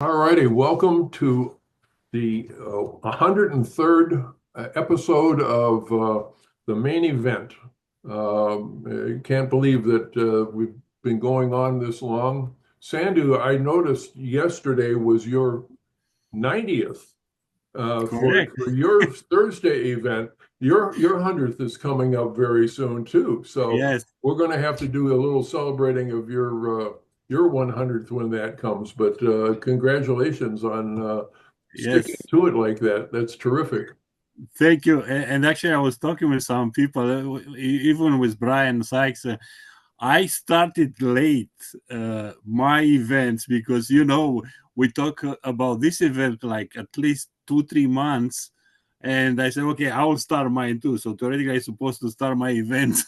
All righty, welcome to the 103rd episode of the main event. I can't believe that we've been going on this long. Sandu, I noticed yesterday was your 90th Correct. for your Thursday event. Your 100th is coming up very soon too. So Yes, we're going to have to do a little celebrating of your 100th when that comes. But congratulations on sticking yes. to it like that. That's terrific. Thank you. And actually, I was talking with some people, even with Brian Sykes. I started late my events because, we talk about this event like at least 2, 3 months. And I said, okay, I will start mine too. So theoretically, I'm supposed to start my event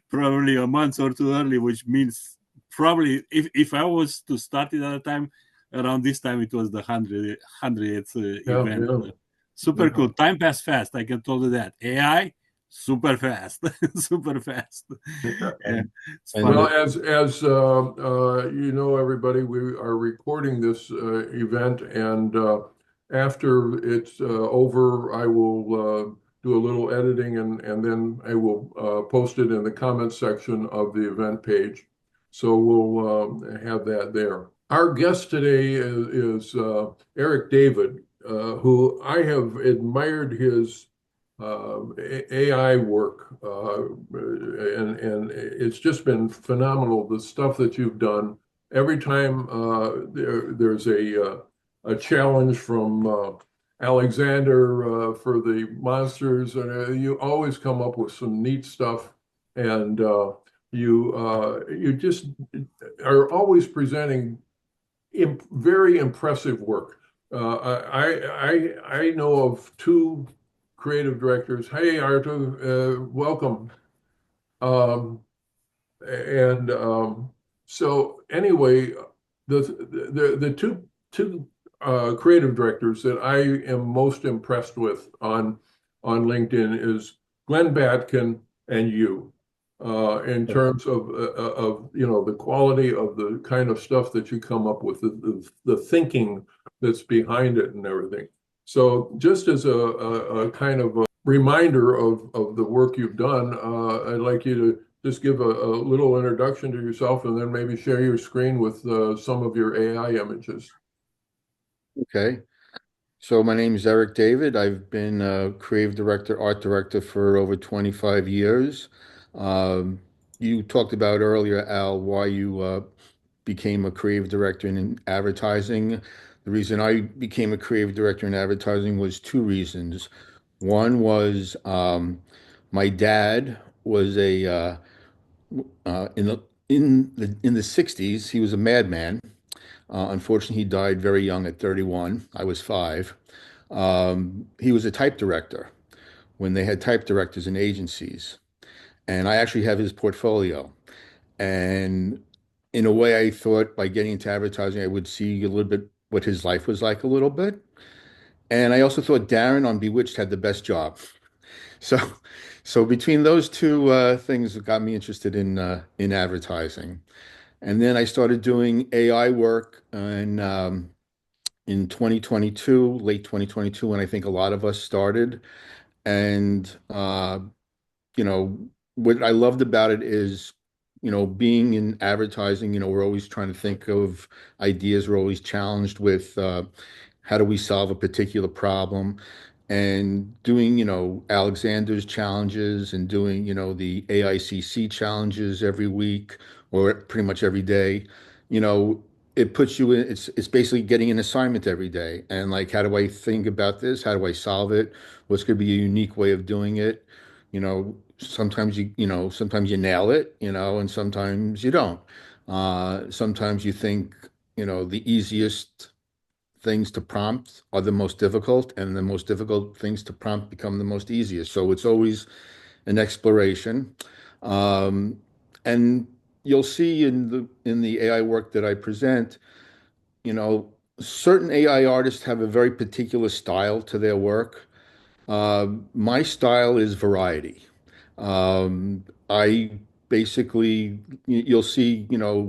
probably a month or two early, which means probably if I was to start it at a time, around this time, it was the 100th Yeah, event. yeah, Super yeah. cool. Time passed fast. I can tell you that. AI, super fast, super fast. Yeah. Yeah, it's Well, fun. as you know, everybody, we are recording this event, and after it's over, I will do a little editing, and then I will post it in the comments section of the event page. So we'll have that there. Our guest today is Eric David, who I have admired his AI work, and it's just been phenomenal. The stuff that you've done. Every time there's a challenge from Alexander for the monsters, and you always come up with some neat stuff, and you just are always presenting very impressive work. I know of two creative directors. Hey, Artu, welcome. Um, and so anyway, the two creative directors that I am most impressed with on LinkedIn is Glenn Batkin and you. In terms of the quality of the kind of stuff that you come up with, the thinking that's behind it and everything. So just as a kind of a reminder of the work you've done, I'd like you to just give a little introduction to yourself and then maybe share your screen with some of your AI images. Okay. So my name is Eric David. I've been a creative director, art director for over 25 years. Um, you talked about earlier, Al, why you became a creative director in advertising. The reason I became a creative director in advertising was two reasons. One was my dad was a in the 60s, he was a madman. Unfortunately, he died very young at 31. I was 5. He was a type director when they had type directors in agencies. And I actually have his portfolio. And in a way, I thought by getting into advertising, I would see a little bit what his life was like a little bit. And I also thought Darren on Bewitched had the best job. So, so between those two things got me interested in advertising. And then I started doing AI work in 2022, late 2022, when I think a lot of us started. And, you know, what I loved about it is, being in advertising, we're always trying to think of ideas. We're always challenged with how do we solve a particular problem? And doing, Alexander's challenges and doing, the AICC challenges every week or pretty much every day, you know, it puts you in, it's basically getting an assignment every day. And like, how do I think about this? How do I solve it? What's going to be a unique way of doing it? Sometimes you nail it, and sometimes you don't. Sometimes you think, the easiest things to prompt are the most difficult, and the most difficult things to prompt become the most easiest. So it's always an exploration. Um, and you'll see in the AI work that I present, certain AI artists have a very particular style to their work. My style is variety. I basically, you'll see,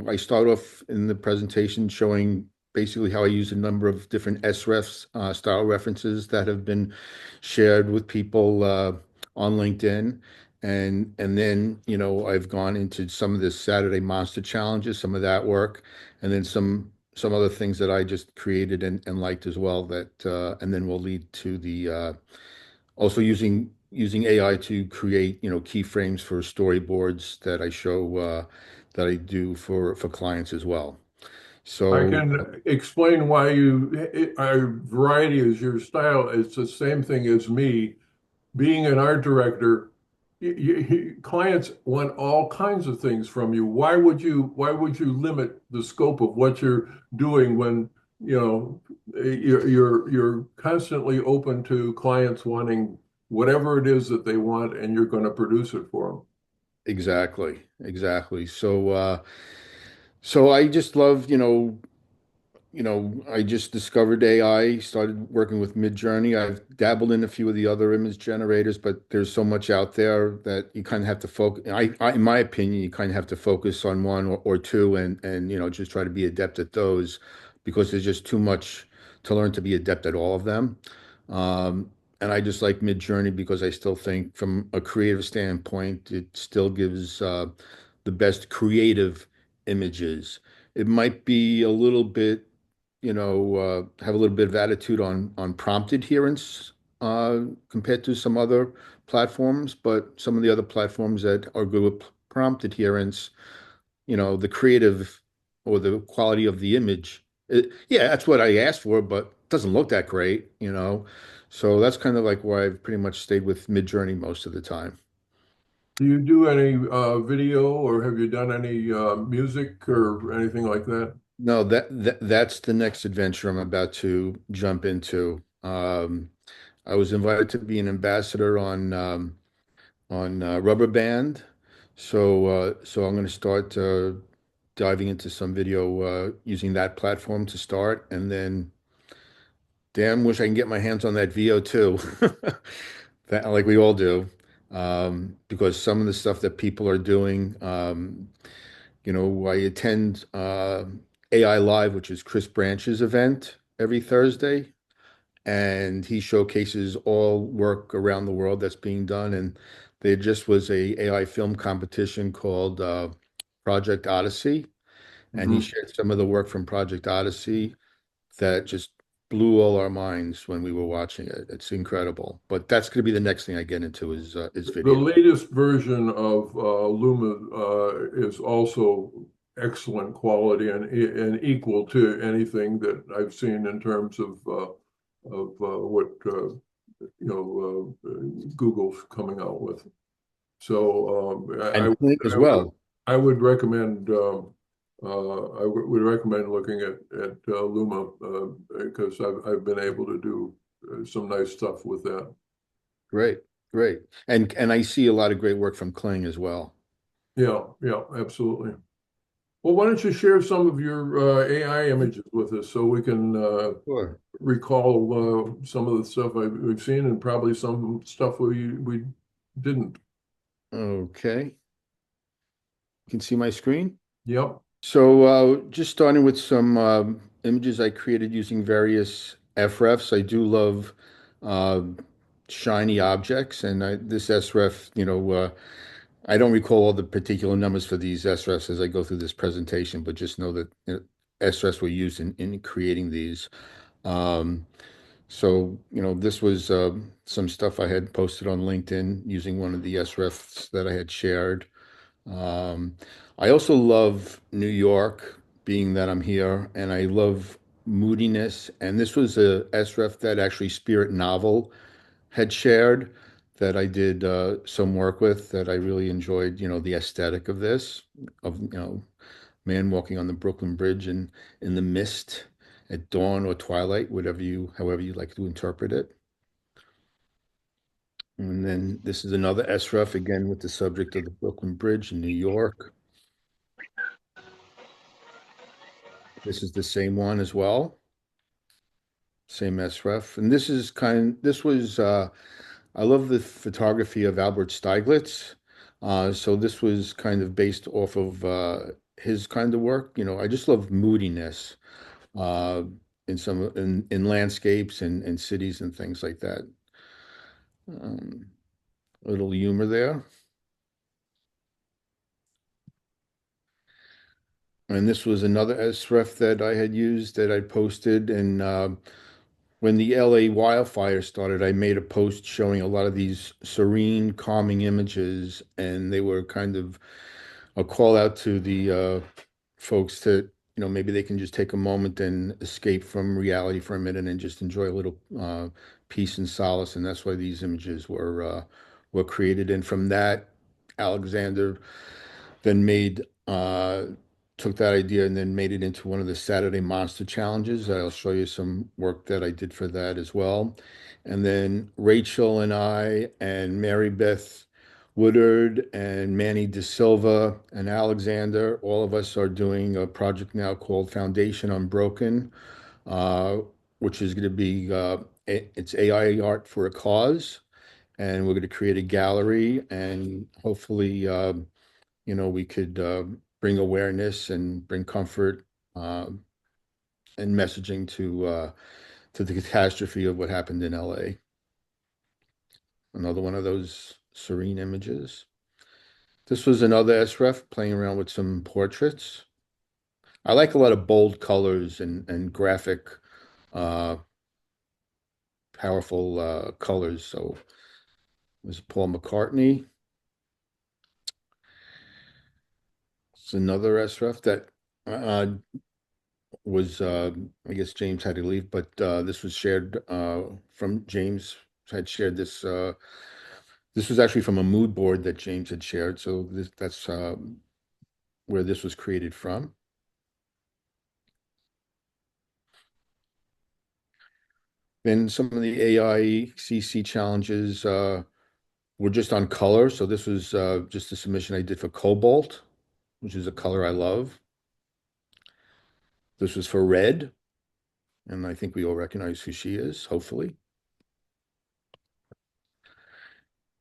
I start off in the presentation showing basically how I use a number of different SREFs, style references that have been shared with people on LinkedIn. And then, I've gone into some of the Saturday Monster challenges, some of that work, and then some other things that I just created and liked as well that and then will lead to the also using AI to create, keyframes for storyboards that I show that I do for clients as well. I So can explain why our variety is your style. It's the same thing as me. Being an art director, clients want all kinds of things from you. Why would you limit the scope of what you're doing when, you're constantly open to clients wanting whatever it is that they want, and you're going to produce it for them. exactly, exactly. So I just love, I just discovered AI, started working with Midjourney. I've dabbled in a few of the other image generators, but there's so much out there that you kind of have to focus. In my opinion, you kind of have to focus on one or two and just try to be adept at those because there's just too much to learn to be adept at all of them. And I just like Midjourney because I still think from a creative standpoint, it still gives the best creative images. It might be a little bit have a little bit of attitude on prompt adherence compared to some other platforms, but some of the other platforms that are good with prompt adherence, the creative or the quality of the image, yeah, that's what I asked for, but it doesn't look that great. So that's kind of like why I've pretty much stayed with Midjourney most of the time. Do you do any video, or have you done any music or anything like that? No, that's the next adventure I'm about to jump into. I was invited to be an ambassador on Rubber Band, so I'm going to start diving into some video using that platform to start, and then damn, wish I can get my hands on that VO too, that like we all do, because some of the stuff that people are doing. I attend AI Live, which is Chris Branch's event every Thursday, and he showcases all work around the world that's being done. And there just was a AI film competition called Project Odyssey, and he Mhm. shared some of the work from Project Odyssey that just blew all our minds when we were watching it. It's incredible. But that's going to be the next thing I get into is The video. latest version of Luma is also excellent quality and equal to anything that I've seen in terms of what Google's coming out with. So And Clint as well. I would recommend would recommend looking at Luma because I've been able to do some nice stuff with that. Great, great. And I see a lot of great work from Kling as well. Yeah, yeah, absolutely. Well, why don't you share some of your AI images with us so we can Sure. recall some of the stuff we've seen and probably some stuff we didn't. Okay. You can see my screen. Yep. So just starting with some images I created using various FREFs. I do love uh, shiny objects, and this SREF, I don't recall all the particular numbers for these SREFs as I go through this presentation, but just know that SREFs were used in creating these. Um, so, this was some stuff I had posted on LinkedIn using one of the SREFs that I had shared. Um, I also love New York, being that I'm here, and I love moodiness. And this was a SREF that actually Spirit Novel had shared that I did some work with that I really enjoyed, the aesthetic of this, of, man walking on the Brooklyn Bridge in the mist at dawn or twilight, however you like to interpret it. And then this is another SREF again with the subject of the Brooklyn Bridge in New York. This is the same one as well, same SREF. And this was, I love the photography of Albert Stieglitz. So this was kind of based off of his kind of work. I just love moodiness. uh, in some in landscapes and cities and things like that. Um, a little humor there. And this was another SREF that I had used that I posted. And when the LA wildfire started, I made a post showing a lot of these serene, calming images, and they were kind of a call out to the folks to, maybe they can just take a moment and escape from reality for a minute and just enjoy a little peace and solace. And that's why these images were created. And from that, Alexander then made took that idea and then made it into one of the Saturday Monster Challenges. I'll show you some work that I did for that as well. And then Rachel and I and Mary Beth Woodard and Manny De Silva and Alexander, all of us are doing a project now called Foundation Unbroken, uh, which is going to be it's AI art for a cause, and we're going to create a gallery and hopefully we could bring awareness and bring comfort uh, and messaging to the catastrophe of what happened in LA. Another one of those serene images. This was another SREF playing around with some portraits. I like a lot of bold colors and graphic, uh, powerful colors. So there's Paul McCartney. It's another SREF that was I guess James had to leave, but this was shared from James had shared this. This was actually from a mood board that James had shared, so that's where this was created from. Then some of the AI CC challenges were just on color. So this was just a submission I did for Cobalt, which is a color I love. This was for Red, and I think we all recognize who she is, hopefully.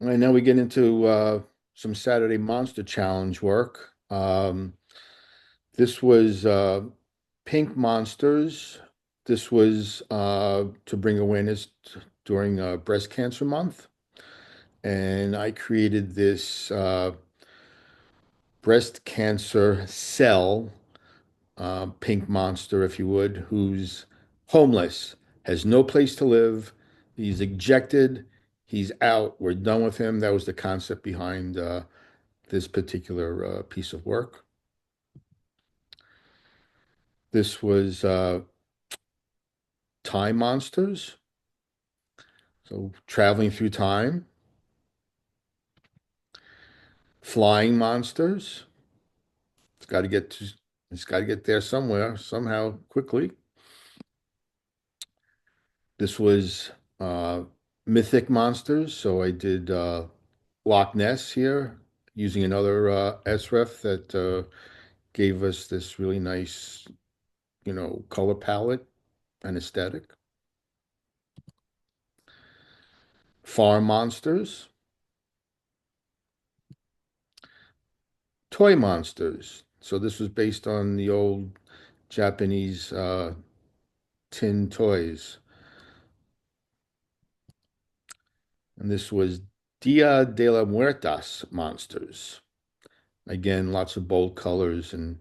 All right, now we get into some Saturday Monster Challenge work. This was Pink Monsters. This was to bring awareness during Breast Cancer Month. And I created this breast cancer cell, pink monster, if you would, who's homeless, has no place to live. He's ejected. He's out. We're done with him. That was the concept behind this particular piece of work. This was time monsters. So traveling through time. Flying monsters. It's got to get to, it's got to get there somewhere, somehow, quickly. This was mythic monsters. So I did Loch Ness here using another SREF that gave us this really nice, color palette and aesthetic. Farm monsters, toy monsters. So this was based on the old Japanese tin toys. And this was Dia de la Muertas monsters. Again, lots of bold colors and,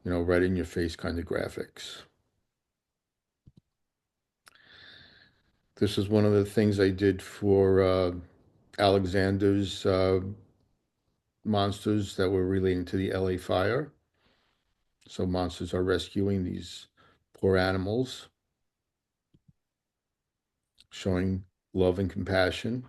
right in your face kind of graphics. This is one of the things I did for Alexander's monsters that were relating to the LA fire. So monsters are rescuing these poor animals, showing love and compassion.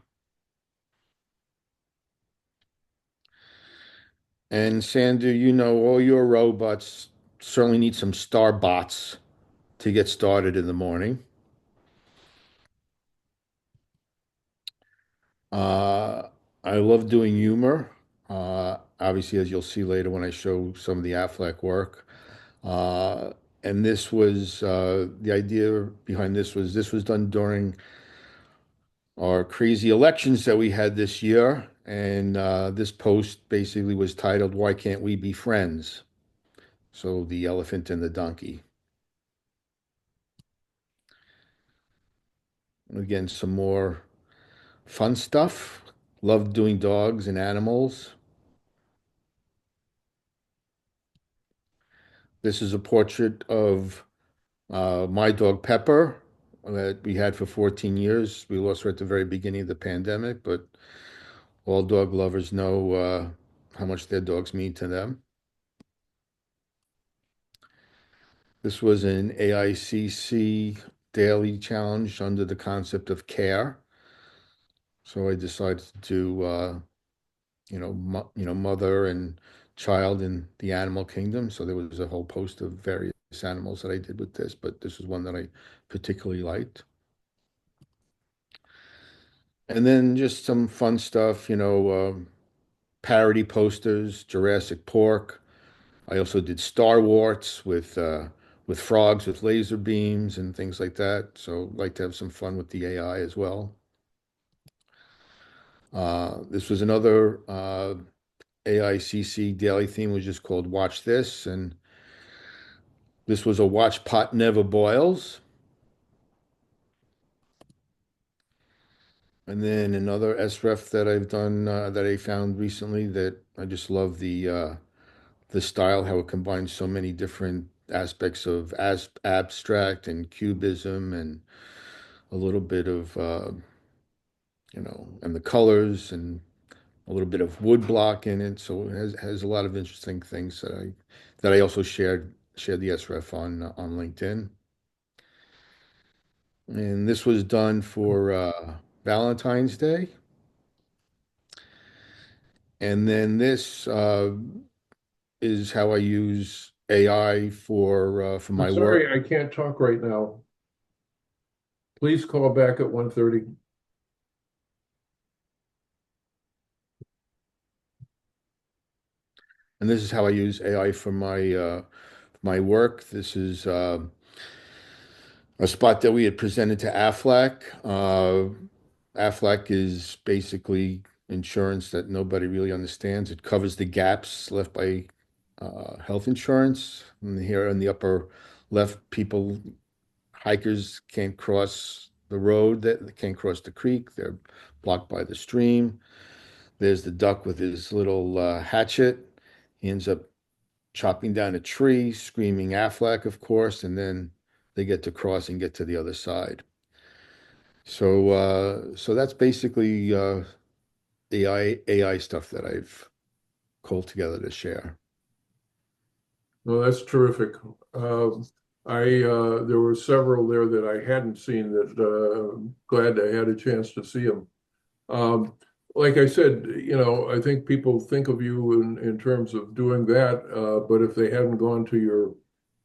And Sander, all your robots certainly need some star bots to get started in the morning. Uh, I love doing humor. Obviously, as you'll see later when I show some of the Aflac work. Uh, and this was the idea behind this was done during our crazy elections that we had this year. And this post basically was titled, "Why Can't We Be Friends?" So the elephant and the donkey. Again, some more fun stuff. Love doing dogs and animals. This is a portrait of my dog Pepper that we had for 14 years. We lost her at the very beginning of the pandemic, but all dog lovers know how much their dogs mean to them. This was an AICC daily challenge under the concept of care. So I decided to do, mother and child in the animal kingdom. So there was a whole host of various animals that I did with this, but this was one that I particularly liked. And then just some fun stuff, parody posters, Jurassic Pork. I also did Star Wars with frogs with laser beams and things like that. So like to have some fun with the AI as well. This was another AICC daily theme, was just called Watch This, and this was a Watch Pot Never Boils. And then another SREF that I've done that I found recently that I just love the style, how it combines so many different aspects of as abstract and cubism and a little bit of and the colors and a little bit of wood block in it. So it has a lot of interesting things that I also shared the SREF on LinkedIn. And this was done for Valentine's Day. And then this is how I use AI for I'm my work. sorry, I can't talk right now. Please call back at 1:30. And this is how I use AI for my work. This is a spot that we had presented to Aflac. Aflac is basically insurance that nobody really understands. It covers the gaps left by health insurance. And here in the upper left, hikers can't cross the road, that they can't cross the creek. They're blocked by the stream. There's the duck with his little hatchet. He ends up chopping down a tree, screaming Aflac, of course, and then they get to cross and get to the other side. So that's basically AI stuff that I've culled together to share. No, that's terrific. There were several there that I hadn't seen that glad I had a chance to see them. Um, like I said, I think people think of you in terms of doing that, but if they hadn't gone to your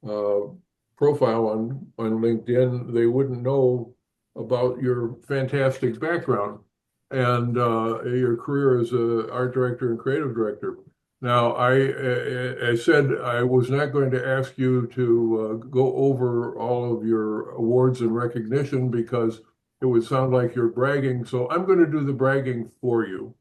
uh, profile on LinkedIn, they wouldn't know about your fantastic background and your career as a art director and creative director. Now, I said I was not going to ask you to go over all of your awards and recognition because it would sound like you're bragging. So I'm going to do the bragging for you.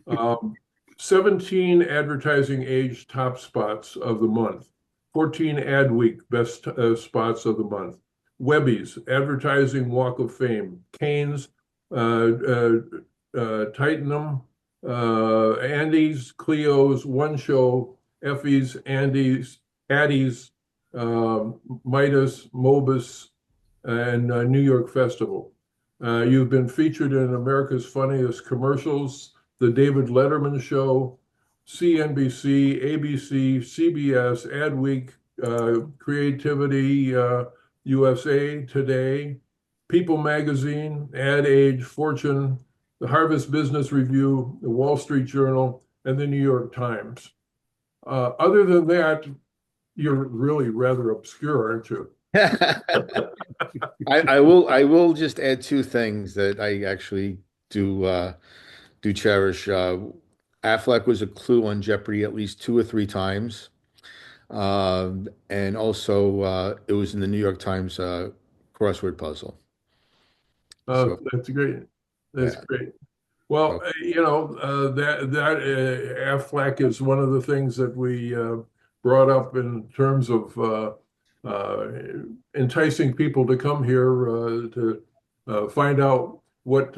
Um, 17 advertising age top spots of the month, 14 Ad Week best spots of the month, Webby's Advertising Walk of Fame, Canes, Titanum, Andes, Clio's, One Show, Effie's, Andes, Addie's, Midas, Mobus, and New York Festival. You've been featured in America's Funniest Commercials, The David Letterman Show, CNBC, ABC, CBS, Adweek, Creativity USA Today, People Magazine, Ad Age, Fortune, the Harvard Business Review, the Wall Street Journal, and the New York Times. Other than that, you're really rather obscure, aren't you? I will just add two things that I actually do cherish. Affleck was a clue on Jeopardy at least two or three times. And also it was in the New York Times crossword puzzle. Oh, So that's great. That's yeah. great. Well, So that Aflac is one of the things that we brought up in terms of uh, enticing people to come here to find out what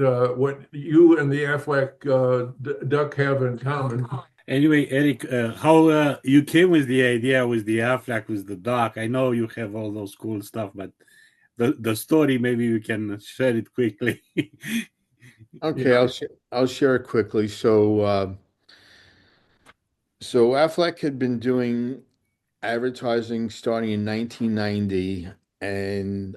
you and the Aflac Duck have in common. Anyway, Eric, how you came with the idea with the Aflac with the dock? I know you have all those cool stuff, but the story maybe you can share it quickly. Okay, Yeah. I'll share it quickly. So Affleck had been doing advertising starting in 1990, and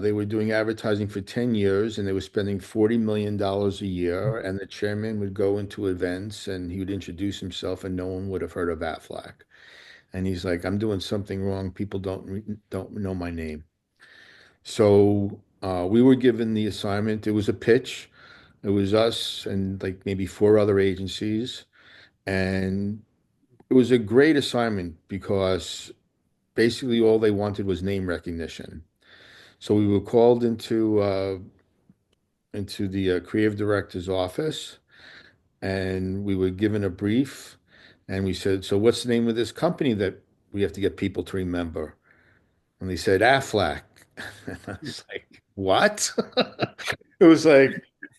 they were doing advertising for 10 years, and they were spending $40 million a year. And the chairman would go into events, and he would introduce himself, and no one would have heard of Affleck. And he's like, "I'm doing something wrong. People don't know my name." So we were given the assignment. It was a pitch. It was us and like maybe four other agencies. And it was a great assignment because basically all they wanted was name recognition. So we were called into the creative director's office, and we were given a brief, and we said, "So what's the name of this company that we have to get people to remember?" And they said, "Aflac." And I was like, "What?" It was like,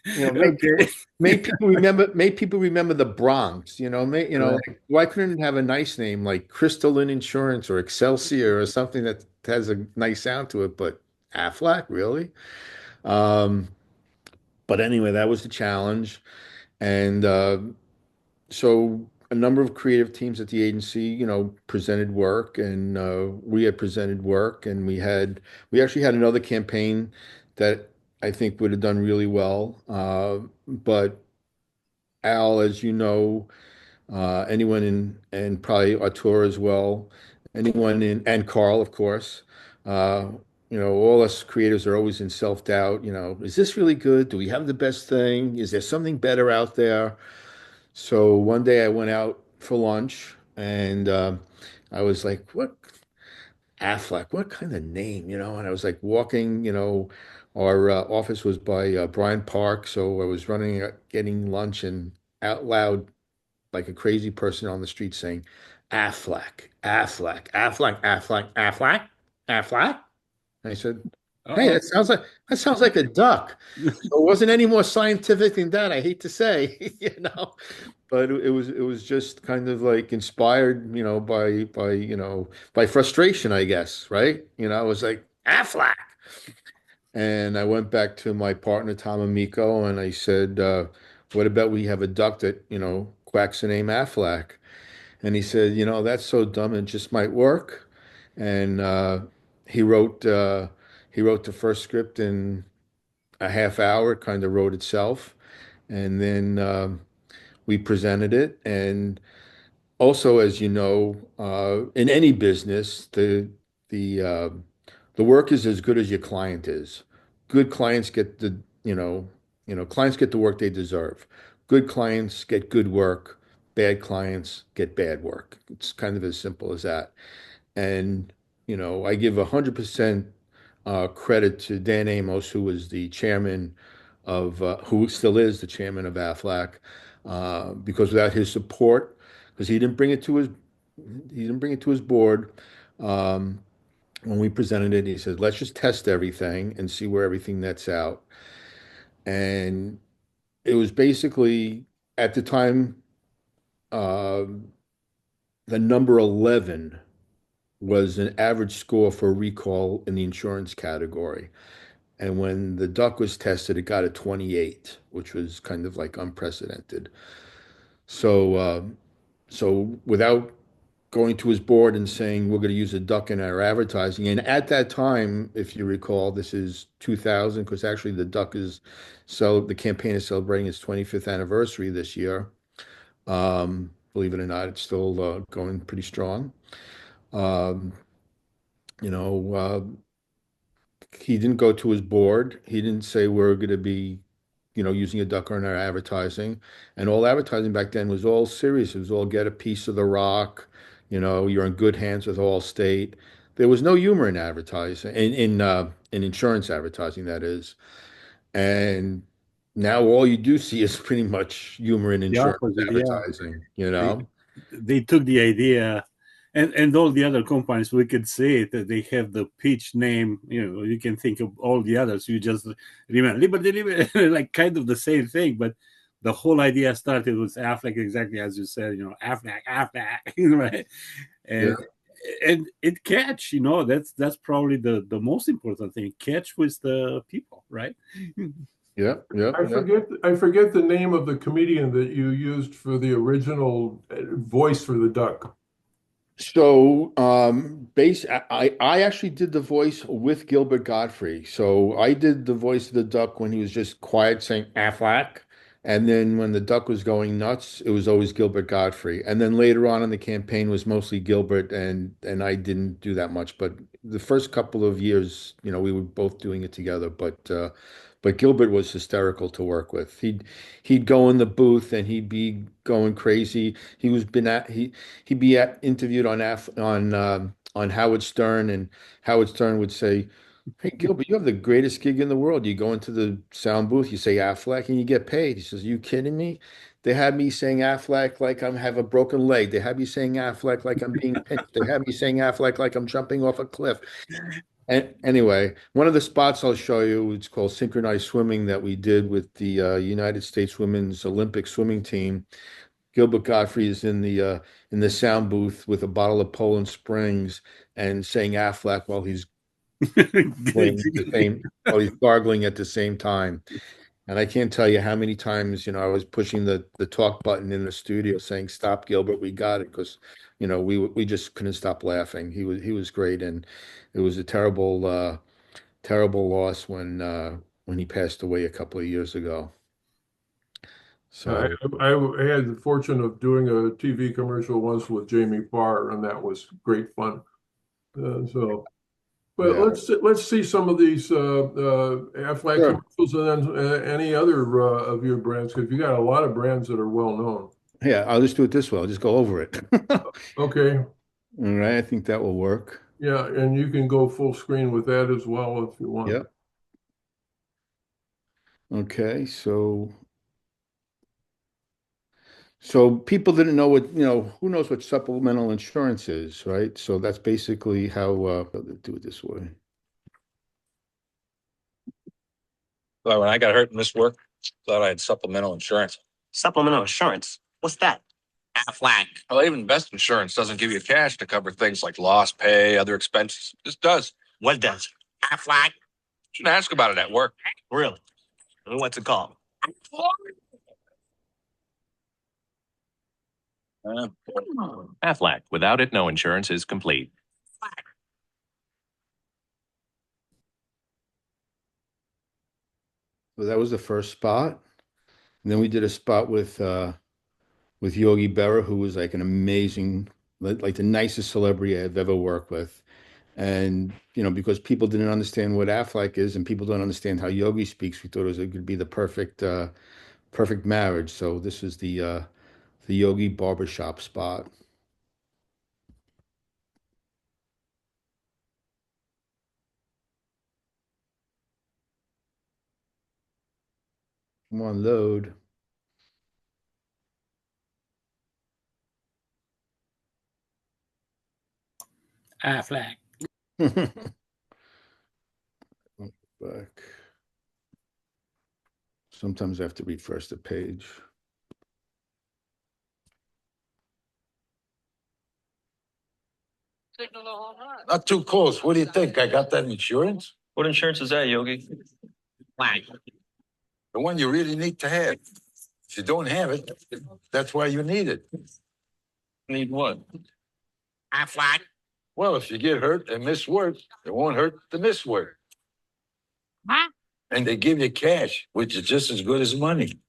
Okay. make people remember the Bronx, Right. like why couldn't it have a nice name like Crystalline Insurance or Excelsior or something that has a nice sound to it, but Aflac, really? Um, but anyway, that was the challenge. And so a number of creative teams at the agency, presented work, and we had presented work, and we actually had another campaign that I think would have done really well. But Al, as you know, anyone and probably Artur as well, anyone in and Carl, of course. Uh, all us creators are always in self-doubt. Is this really good? Do we have the best thing? Is there something better out there? So one day I went out for lunch, and I was like, "What Affleck? What kind of name?" And I was like walking. Our office was by Bryant Park, so I was running, getting lunch, and out loud like a crazy person on the street saying, "Affleck, Affleck, Affleck, Affleck, Affleck, Affleck." And I said, "Hey, Uh-oh. that sounds like a duck." So it wasn't any more scientific than that. I hate to say, but it was just kind of like inspired, by frustration, I guess, right? I was like, "Affleck." And I went back to my partner, Tom Amico, and I said, "What about we have a duck that, quacks the name Affleck?" And he said, "That's so dumb, it just might work." And he wrote uh, he wrote the first script in a half hour. It kind of wrote itself. And then we presented it. And also, as you know, in any business, the uh, the work is as good as your client is. Good clients get clients get the work they deserve. Good clients get good work. Bad clients get bad work. It's kind of as simple as that. And I give 100% credit to Dan Amos, who was the chairman who still is the chairman of Aflac, because without his support, because he didn't bring it to his board. Um, when we presented it, he said, "Let's just test everything and see where everything nets out." And it was basically at the time, uh, the number 11 was an average score for recall in the insurance category. And when the duck was tested, it got a 28, which was kind of like unprecedented. So, without going to his board and saying we're going to use a duck in our advertising, and at that time, if you recall, this is 2000, because actually the campaign is celebrating its 25th anniversary this year. Believe it or not, it's still going pretty strong. Um, you know, uh, he didn't go to his board. He didn't say we're going to be, using a duck in our advertising. And all advertising back then was all serious. It was all get a piece of the rock. You're in good hands with Allstate. There was no humor in advertising, in insurance advertising, that is. And now all you do see is pretty much humor in The insurance opposite, yeah. advertising. They they took the idea. and all the other companies, we could say that they have the pitch name. You can think of all the others. You just remember Liberty, like kind of the same thing, but the whole idea started with Affleck, exactly as you said. Affleck, right? Yeah, And it catch. That's probably the most important thing. Catch with the people, right? yeah, yeah, yeah. I forget the name of the comedian that you used for the original voice for the duck. So, I actually did the voice with Gilbert Godfrey. So I did the voice of the duck when he was just quiet saying Aflac. And then when the duck was going nuts, it was always Gilbert Godfrey. And then later on in the campaign was mostly Gilbert and I didn't do that much. But the first couple of years, we were both doing it together. But Gilbert was hysterical to work with. He'd go in the booth and he'd be going crazy. He'd be interviewed on Howard Stern, and Howard Stern would say, "Hey Gilbert, you have the greatest gig in the world. You go into the sound booth, you say Affleck, and you get paid." He says, "You kidding me? They had me saying Affleck like I have a broken leg. They had me saying Affleck like I'm being pinched. They had me saying Affleck like I'm jumping off a cliff." And anyway, one of the spots I'll show you, it's called synchronized swimming that we did with the United States Women's Olympic swimming team. Gilbert Godfrey is in the sound booth with a bottle of Poland Springs and saying Aflac while he's gargling at the same time. And I can't tell you how many times, I was pushing the talk button in the studio saying, "Stop, Gilbert, we got it," because, we just couldn't stop laughing. He was great, and it was a terrible loss when he passed away a couple of years ago. I, So I had the fortune of doing a TV commercial once with Jamie Farr, and that was great fun. But yeah, let's see some of these Aflac sure. commercials, and then any other of your brands, because you got a lot of brands that are well known. Yeah, I'll just do it this way. I'll just go over it. All Okay, right, I think that will work. yeah, and you can go full screen with that as well if you want. Yep. Okay, so people didn't know who knows what supplemental insurance is, right? So that's basically how they'll do it this way. Well, when I got hurt in this work, thought I had supplemental insurance. Supplemental insurance. What's that? Aflac. Well, even best insurance doesn't give you cash to cover things like lost pay, other expenses. This does. What does? Aflac. Shouldn't ask about it at work. Really? And what's it called? Aflac. Without it, no insurance is complete. So that was the first spot. And then we did a spot with Yogi Berra, who was like an amazing, like the nicest celebrity I've ever worked with. And, because people didn't understand what Aflac is and people don't understand how Yogi speaks, we thought it could be the perfect marriage. So this is the Yogi barbershop spot. Come on, load. Affleck. Back. Sometimes I have to refresh the page. Not too close. What do you think? I got that insurance? What insurance is that, Yogi? Flag. The one you really need to have. If you don't have it, that's why you need it. Need what? Aflac. Well, if you get hurt and miss work, it won't hurt to miss work. Huh? And they give you cash, which is just as good as money.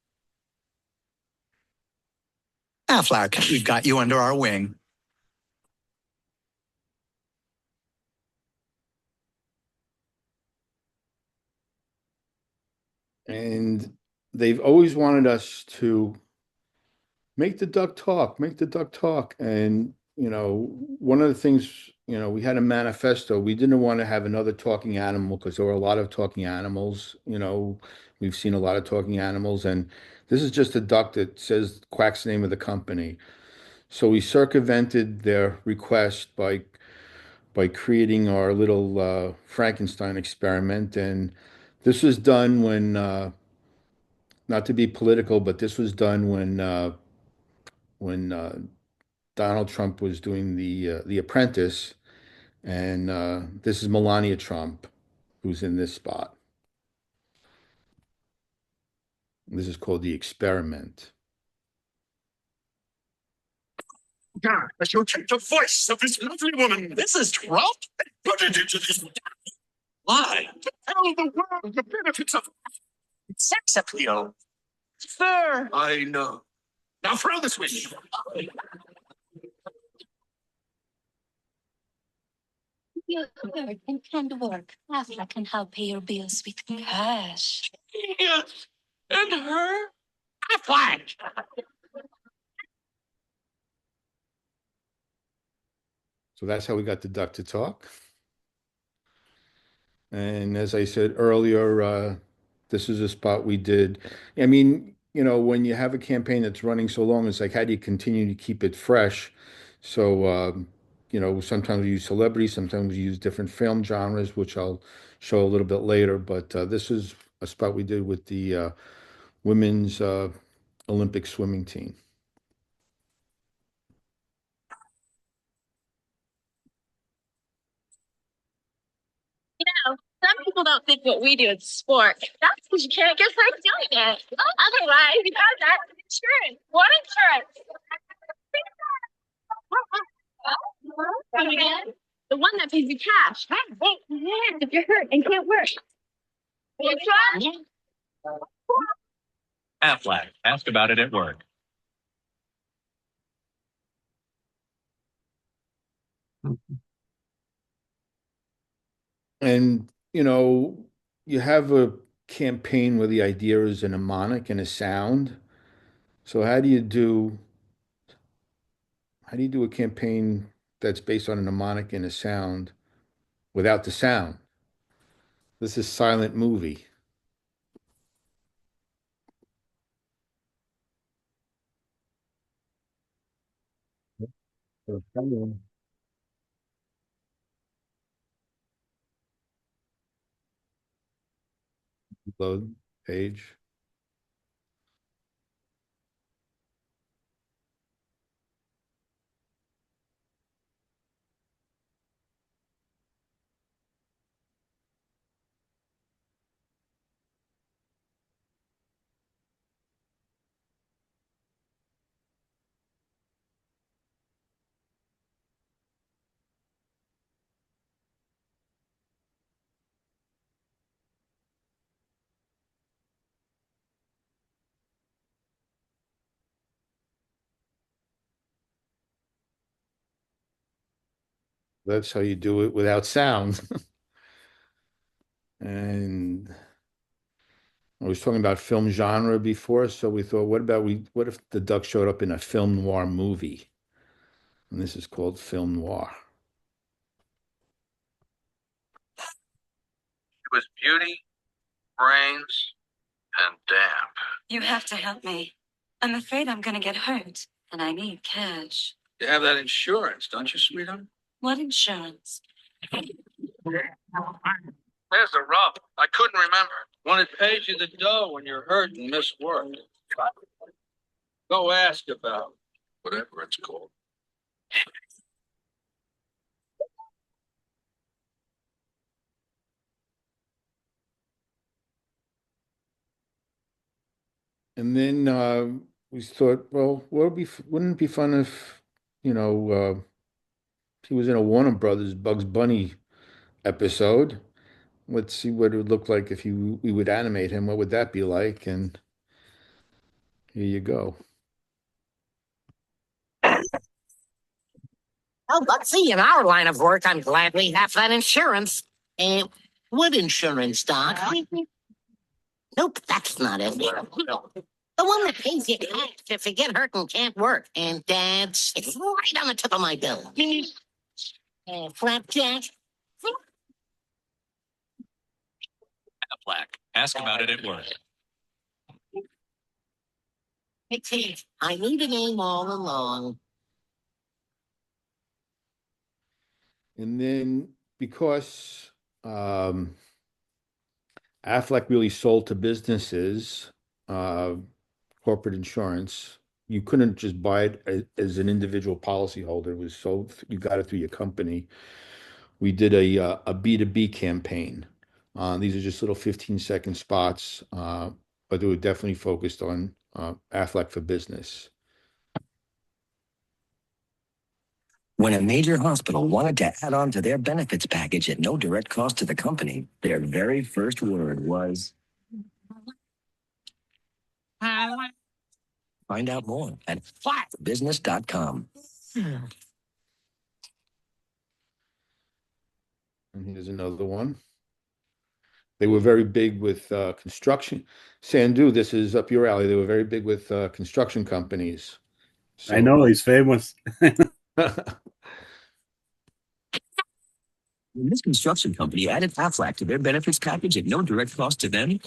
Aflac, we've got you under our wing. And they've always wanted us to make the duck talk, make the duck talk. And, one of the things, we had a manifesto. We didn't want to have another talking animal because there were a lot of talking animals. We've seen a lot of talking animals. And this is just a duck that says, quacks the name of the company. So we circumvented their request by creating our little Frankenstein experiment. And this was done when, not to be political, but this was done when Donald Trump was doing the Apprentice, and this is Melania Trump, who's in this spot. This is called the experiment. God, you take the voice of this lovely woman. This is Trump. Put it into this lie to tell the world the benefits of sex appeal. Sir. I know. Now throw the switch. You heard and can work. Aflac can help pay your bills with cash. Yes. And her? Aflac. So that's how we got the duck to talk. And as I said earlier, this is a spot we did. I mean, when you have a campaign that's running so long, it's like, how do you continue to keep it fresh? So, sometimes we use celebrities, sometimes we use different film genres, which I'll show a little bit later. But this is a spot we did with the women's Olympic swimming team. Some people don't think what we do is sport. That's because you can't get hurt doing it. Otherwise, you got that insurance. What insurance? Come again? The one that pays you cash. If you're hurt and can't work. Insurance? Aflac. Ask about it at work. And, you have a campaign where the idea is a mnemonic and a sound. So how do you do a campaign that's based on a mnemonic and a sound without the sound? This is silent movie. Load page. That's how you do it without sound. And I was talking about film genre before, so we thought, what if the duck showed up in a film noir movie? And this is called film noir. It was beauty, brains, and damp. You have to help me. I'm afraid I'm gonna get hurt, and I need cash. You have that insurance, don't you, sweetheart? What insurance? There's the rub. I couldn't remember. When it pays you the dough when you're hurt and miss work. Go ask about whatever it's called. And then we thought, well, wouldn't it be fun if, he was in a Warner Brothers Bugs Bunny episode? Let's see what it would look like if we would animate him. What would that be like? And here you go. Well, let's see. In our line of work, I'm glad we have that insurance. What insurance, Doc? Nope, that's not it. The one that pays you cash if you get hurt and can't work. And it's right on the tip of my bill. Flapjack? Aflac. Ask about it at work. Hey, Chief, I need a name all along. And then because Aflac really sold to businesses, uh, corporate insurance, you couldn't just buy it as an individual policyholder. It was sold, you got it through your company. We did a B2B campaign. These are just little 15-second spots, but they were definitely focused on Aflac for Business. When a major hospital wanted to add on to their benefits package at no direct cost to the company, their very first word was, find out more at business.com. And here's another one. They were very big with construction. Sandu, this is up your alley. They were very big with construction companies. So, I know he's famous. When this construction company added Aflac to their benefits package at no direct cost to them,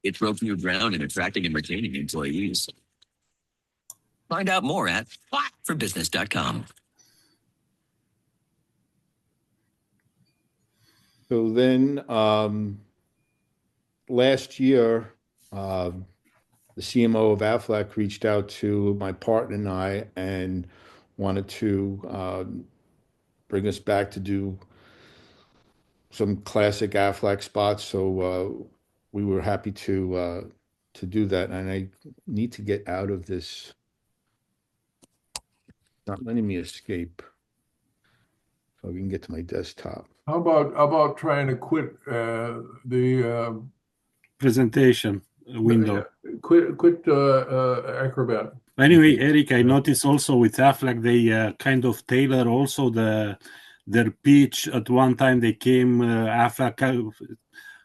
it broke new ground in attracting and retaining employees. Find out more at forbusiness.com. So then last year, the CMO of Aflac reached out to my partner and I and wanted to bring us back to do some classic Aflac spots. So we were happy to do that. And I need to get out of this. Not letting me escape. So we can get to my desktop. How about trying to quit the Presentation window. quit Acrobat? Anyway, Eric, I noticed also with Aflac, they kind of tailor also their pitch. At one time, they came Aflac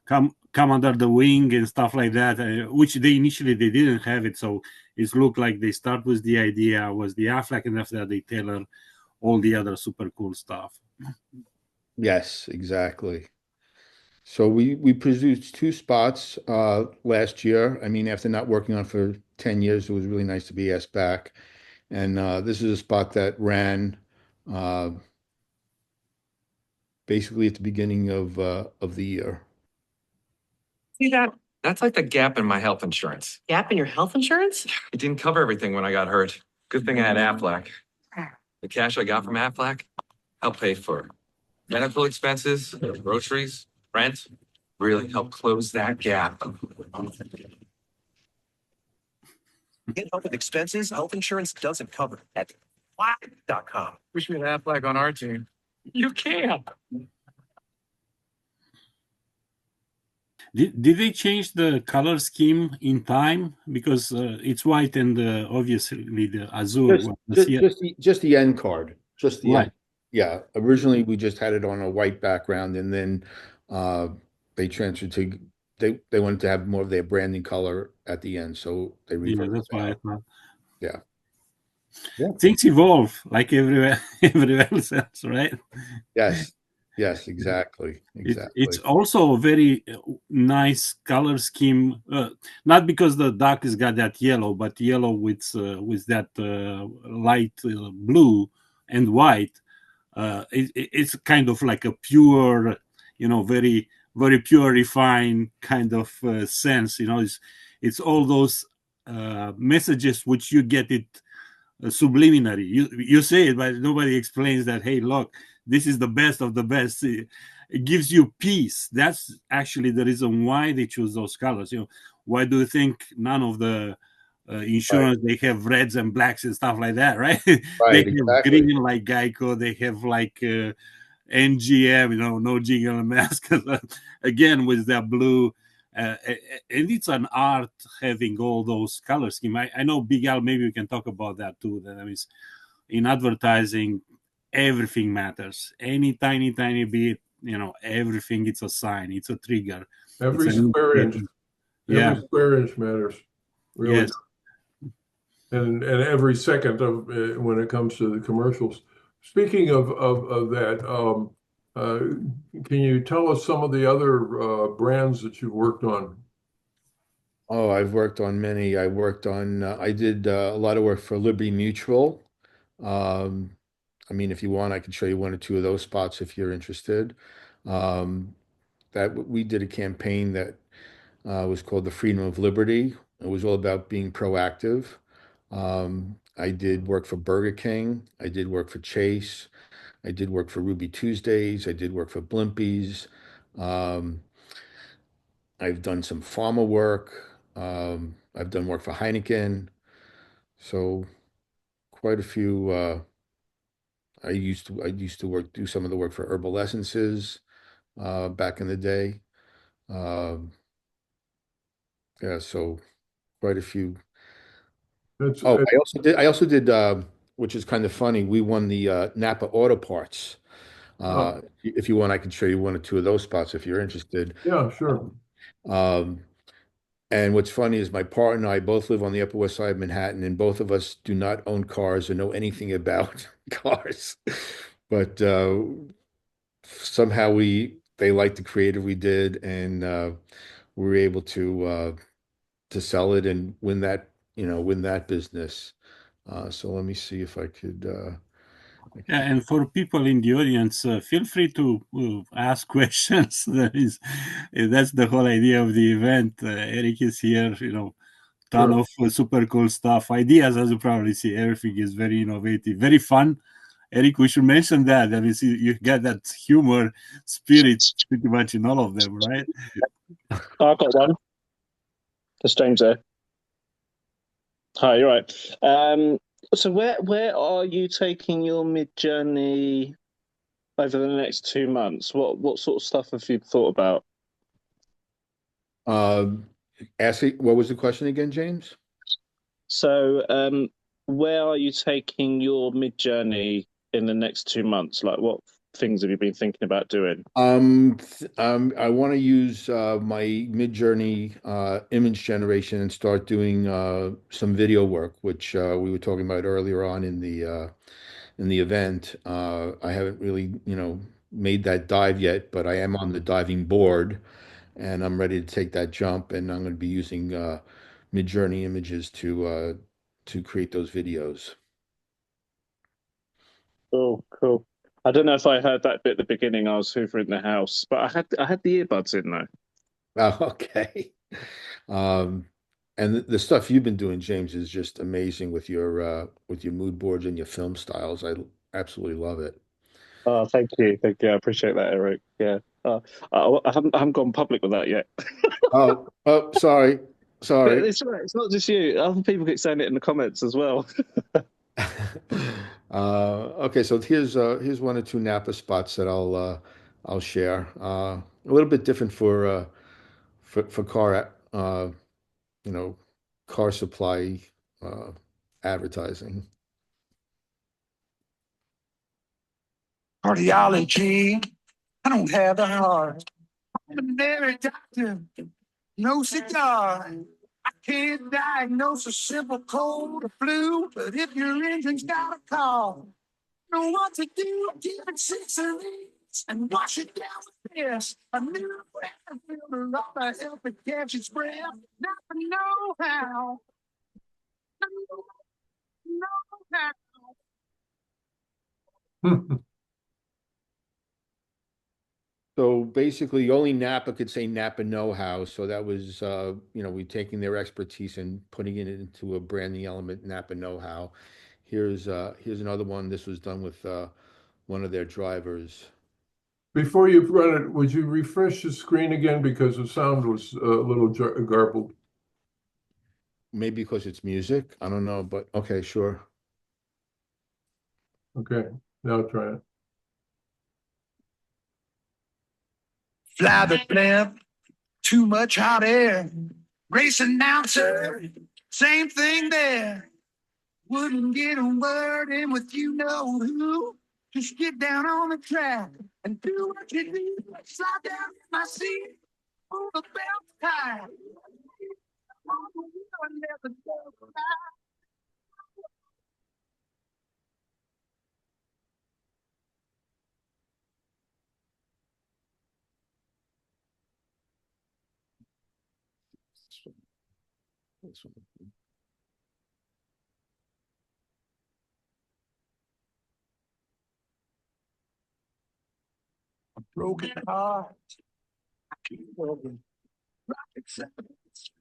come under the wing and stuff like that, which they initially they didn't have it. So it looked like they start with the idea was the Aflac, and after that they tailor all the other super cool stuff. Yes, exactly. So we produced 2 spots last year. I mean, after not working on for 10 years, it was really nice to be asked back. And this is a spot that ran basically at the beginning of the year. See that? That's like the gap in my health insurance. Gap in your health insurance? It didn't cover everything when I got hurt. Good thing I had Aflac. The cash I got from Aflac helped pay for medical expenses, groceries, rent. Really helped close that gap. Get help with expenses health insurance doesn't cover at Aflac.com. Wish we had Aflac on our team. You can't. Did they change the color scheme in time? Because it's white and obviously the azure. Just the end card. Just the right. end. Yeah. Originally, we just had it on a white background, and then they transferred to they wanted to have more of their branding color at the end, so they reversed. Yeah, that's why I thought. Yeah. Things evolve like everywhere else, right? Yes, exactly. It's also a very nice color scheme. Not because the duck has got that yellow, but yellow with that light blue and white. It's kind of like a pure, very very pure, refined kind of sense. It's all those messages which you get it subliminary. You say it, but nobody explains that. Hey, look, this is the best of the best. It gives you peace. That's actually the reason why they choose those colors. Why do you think none of the insurance they have reds and blacks and stuff like that, right? They have green like Geico. They have like NGM, no jingle and mask. Again, with that blue. And it's an art having all those color scheme. I know, Big Al, maybe we can talk about that too. That I mean, in advertising, everything matters. Any tiny bit, everything. It's a sign. It's a trigger. Every square inch. Yeah. Every square inch matters. Really. Yes. And every second of when it comes to the commercials. Speaking of that, can you tell us some of the other brands that you've worked on? Oh, I've worked on many. I did a lot of work for Liberty Mutual. I mean, if you want, I can show you one or two of those spots if you're interested. Um, that we did a campaign that was called the Freedom of Liberty. It was all about being proactive. I did work for Burger King. I did work for Chase. I did work for Ruby Tuesdays. I did work for Blimpies. Um, I've done some pharma work. I've done work for Heineken. So quite a few. I used to do some of the work for Herbal Essences back in the day. Um, yeah, so quite a few. That's Oh, I also did, which is kind of funny. We won the Napa Auto Parts. If you want, I can show you one or two of those spots if you're interested. yeah, sure. Um, and what's funny is my partner and I both live on the Upper West Side of Manhattan, and both of us do not own cars or know anything about cars. But somehow they liked the creative we did, and we were able to sell it and win that business. So let me see if I could. Yeah, and for people in the audience, feel free to ask questions. That's the whole idea of the event. Eric is here, ton Sure. of super cool stuff, ideas, as you probably see. Everything is very innovative, very fun. Eric, we should mention that. I mean, see, you get that humor spirit pretty much in all of them, right? Oh, I've got one. That's James there. Hi, you're right. So where are you taking your mid journey over the next 2 months? What sort of stuff have you thought about? Um, what was the question again, James? So where are you taking your mid journey in the next 2 months? Like what things have you been thinking about doing? I want to use my Mid-Journey image generation and start doing some video work, which we were talking about earlier on in the event. I haven't really, made that dive yet, but I am on the diving board, and I'm ready to take that jump. And I'm going to be using Mid-Journey images to create those videos. Oh, cool. I don't know if I heard that bit at the beginning. I was hoovering the house, but I had the earbuds in though. Oh, okay. Um, and the stuff you've been doing, James, is just amazing with your mood boards and your film styles. I absolutely love it. Oh, thank you. I appreciate that, Eric. Yeah, I haven't gone public with that yet. Oh, sorry, But sorry. it's right. It's not just you. Other people keep saying it in the comments as well. Okay, so here's one or two Napa spots that I'll share. A little bit different for you know car supply uh, advertising. Cardiology. I don't have the heart. I'm an ordinary doctor. No cigar. I can't diagnose a simple cold or flu, but if your engine's got a call, know what to do. Give it 6 or 8 and wash it down with this. A new air filter off a healthy catch its breath. Not to know how. Know how. So basically, only Napa could say Napa know-how. So that was, we taking their expertise and putting it into a branding element, Napa know-how. Here's another one. This was done with one of their drivers. Before you run it, would you refresh the screen again because the sound was a little garbled? Maybe because it's music. I don't know, but okay, sure. Okay, now try it. Fly the blimp, too much hot air. Race announcer, same thing there. Wouldn't get a word in with you know who. Just get down on the track and do what you do. Slide down in my seat, pull the belt tight. On the wheel and let the dog fly. This one. broken heart. I keep working.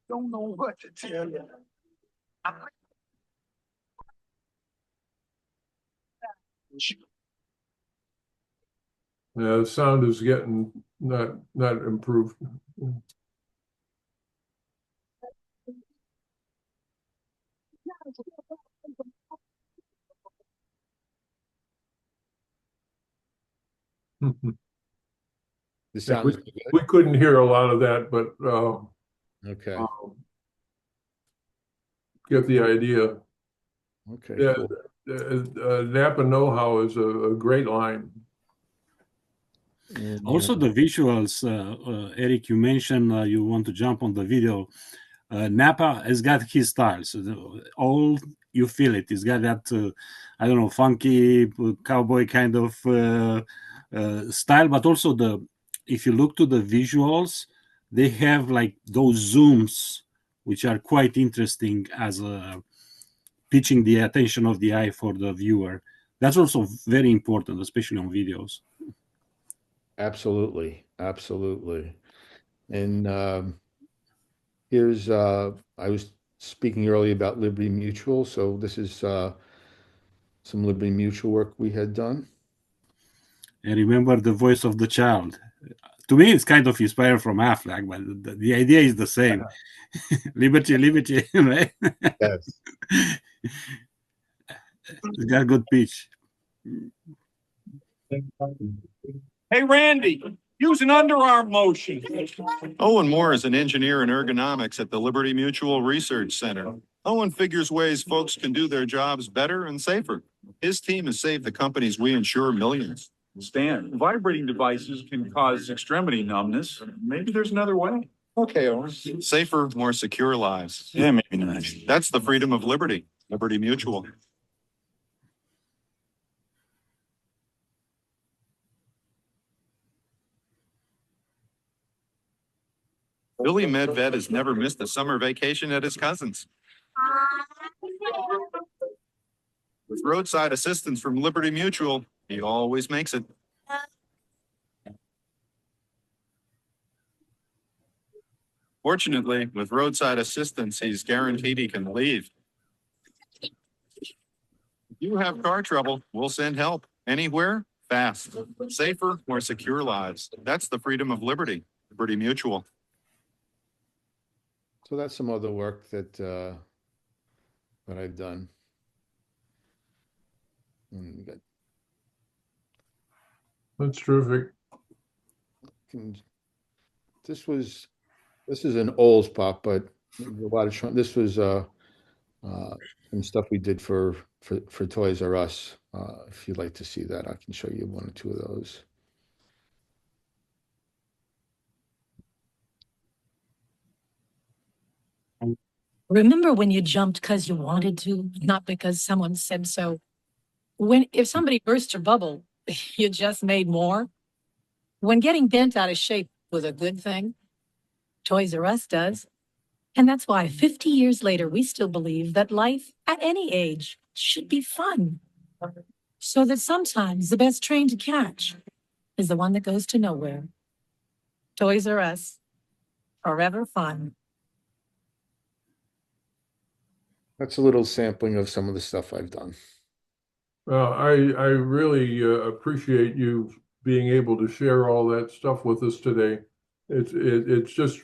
Don't know what to tell you. Yeah, the sound is getting not improved. The Yeah, sound is good. we couldn't hear a lot of that, but Okay. get the idea. Okay, Yeah, cool. Napa know-how is a great line. And, Also, the visuals, Eric, you mentioned you want to jump on the video. Napa has got his style. So all you feel it. He's got that, I don't know, funky cowboy kind of style. But also if you look to the visuals, they have like those zooms, which are quite interesting as pitching the attention of the eye for the viewer. That's also very important, especially on videos. absolutely, absolutely. And here's I was speaking earlier about Liberty Mutual, so this is some Liberty Mutual work we had done. And remember the voice of the child. To me, it's kind of inspired from Aflac, but the idea is the same. Liberty, liberty, right? Yes. It's got a good pitch. Hey, Randy, use an underarm motion. Owen Moore is an engineer in ergonomics at the Liberty Mutual Research Center. Owen figures ways folks can do their jobs better and safer. His team has saved the companies we insure millions. Stan, vibrating devices can cause extremity numbness. Maybe there's another way. Okay, Owen. Safer, more secure lives. Yeah, maybe not. That's the freedom of liberty. Liberty Mutual. Billy Medved has never missed a summer vacation at his cousin's. With roadside assistance from Liberty Mutual, he always makes it. Fortunately, with roadside assistance, he's guaranteed he can leave. If you have car trouble, we'll send help anywhere, fast, safer, more secure lives. That's the freedom of liberty. Liberty Mutual. So that's some other work that I've done. And we got That's terrific. This is an Olds pop, but a lot of this was some stuff we did for Toys R Us. If you'd like to see that, I can show you one or two of those. Remember when you jumped because you wanted to, not because someone said so? If somebody burst your bubble, you just made more? When getting bent out of shape was a good thing, Toys R Us does. And that's why 50 years later, we still believe that life at any age should be fun. So that sometimes the best train to catch is the one that goes to nowhere. Toys R Us, forever fun. That's a little sampling of some of the stuff I've done. Well, I really appreciate you being able to share all that stuff with us today. It's just,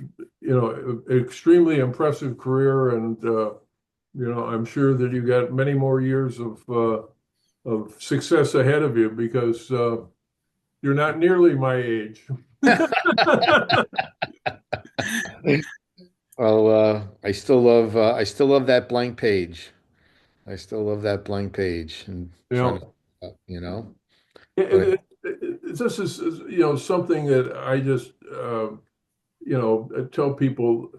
extremely impressive career, and I'm sure that you got many more years of success ahead of you, because you're not nearly my age. Well, I still love that blank page. I still love that blank page, and trying to, This is something that I just tell people.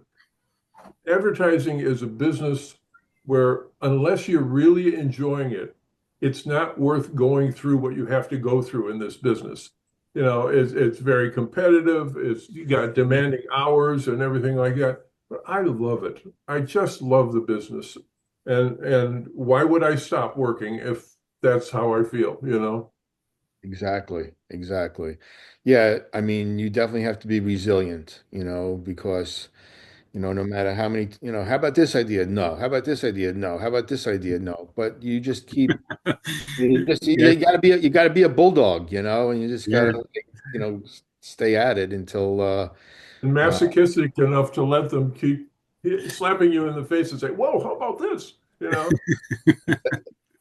Advertising is a business where, unless you're really enjoying it, it's not worth going through what you have to go through in this business. It's very competitive. You got demanding hours and everything like that. But I love it. I just love the business. And why would I stop working if that's how I feel, Exactly, exactly. Yeah, I mean, you definitely have to be resilient, because, no matter how many, how about this idea? No. How about this idea? No. How about this idea? No. But you just keep, Yes, you gotta be a bulldog, and you just yeah. gotta, stay at it until, And masochistic enough to let them keep slapping you in the face and say, "Whoa, how about this?"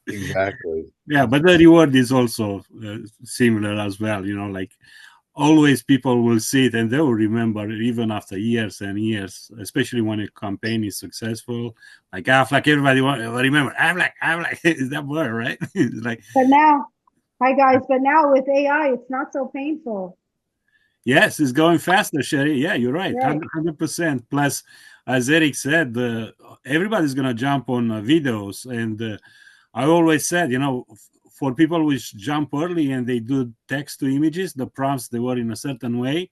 exactly. Yeah, but the reward is also similar as well. Like always people will see it and they will remember even after years and years, especially when a campaign is successful. Like Aflac, everybody will remember Aflac is that word, right? It's like, But now, hi guys, but now with AI, it's not so painful. yes, it's going faster, Sherry. Yeah, you're right, Right. 100%. Plus, as Eric said, everybody's gonna jump on videos, and I always said, for people which jump early and they do text to images, the prompts they were in a certain way.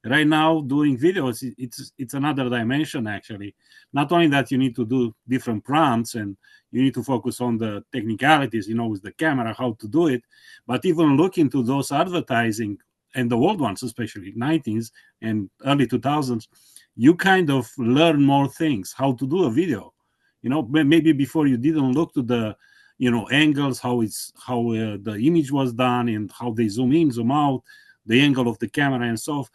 Right now, doing videos, it's another dimension actually. Not only that, you need to do different prompts and you need to focus on the technicalities, with the camera, how to do it, but even look into those advertising and the old ones, especially 90s and early 2000s, you kind of learn more things, how to do a video. Maybe before you didn't look to the angles, how the image was done and how they zoom in, zoom out, the angle of the camera and so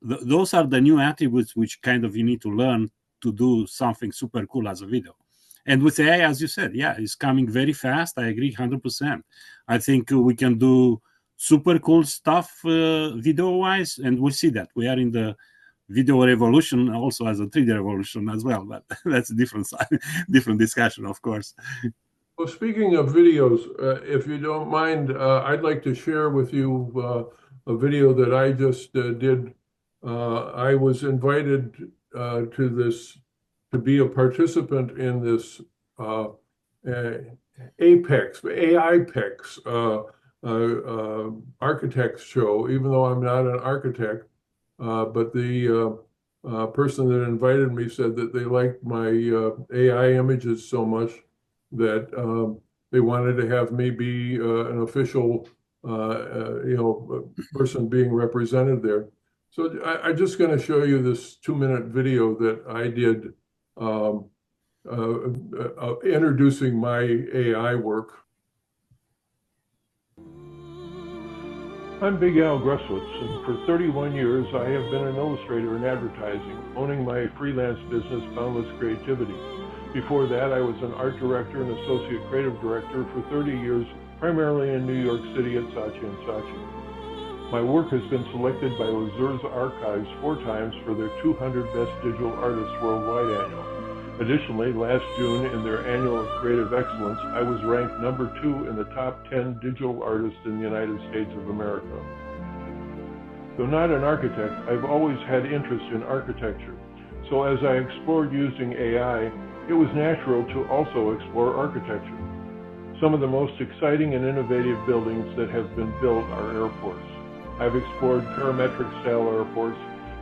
those are the new attributes which kind of you need to learn to do something super cool as a video. And with AI, as you said, yeah, it's coming very fast. I agree 100%. I think we can do super cool stuff video wise, and we'll see that we are in the video revolution also as a 3D revolution as well, but that's a different side, different discussion, of course. Well, speaking of videos, if you don't mind, I'd like to share with you a video that I just did. I was invited to be a participant in this Apex, AIPEX architects show, even though I'm not an architect. But the person that invited me said that they liked my AI images so much that they wanted to have me be an official, person being represented there. So I'm just going to show you this 2-minute video that I did introducing my AI work. I'm Big Al Gruswitz, and for 31 years I have been an illustrator in advertising, owning my freelance business, Boundless Creativity. Before that, I was an art director and associate creative director for 30 years, primarily in New York City at Saatchi & Saatchi. My work has been selected by Lesur's Archives 4 times for their 200 Best Digital Artists Worldwide annual. Additionally, last June in their annual Creative Excellence, I was ranked number 2 in the top 10 digital artists in the United States of America. Though not an architect, I've always had interest in architecture. So as I explored using AI, it was natural to also explore architecture. Some of the most exciting and innovative buildings that have been built are airports. I've explored parametric-style airports,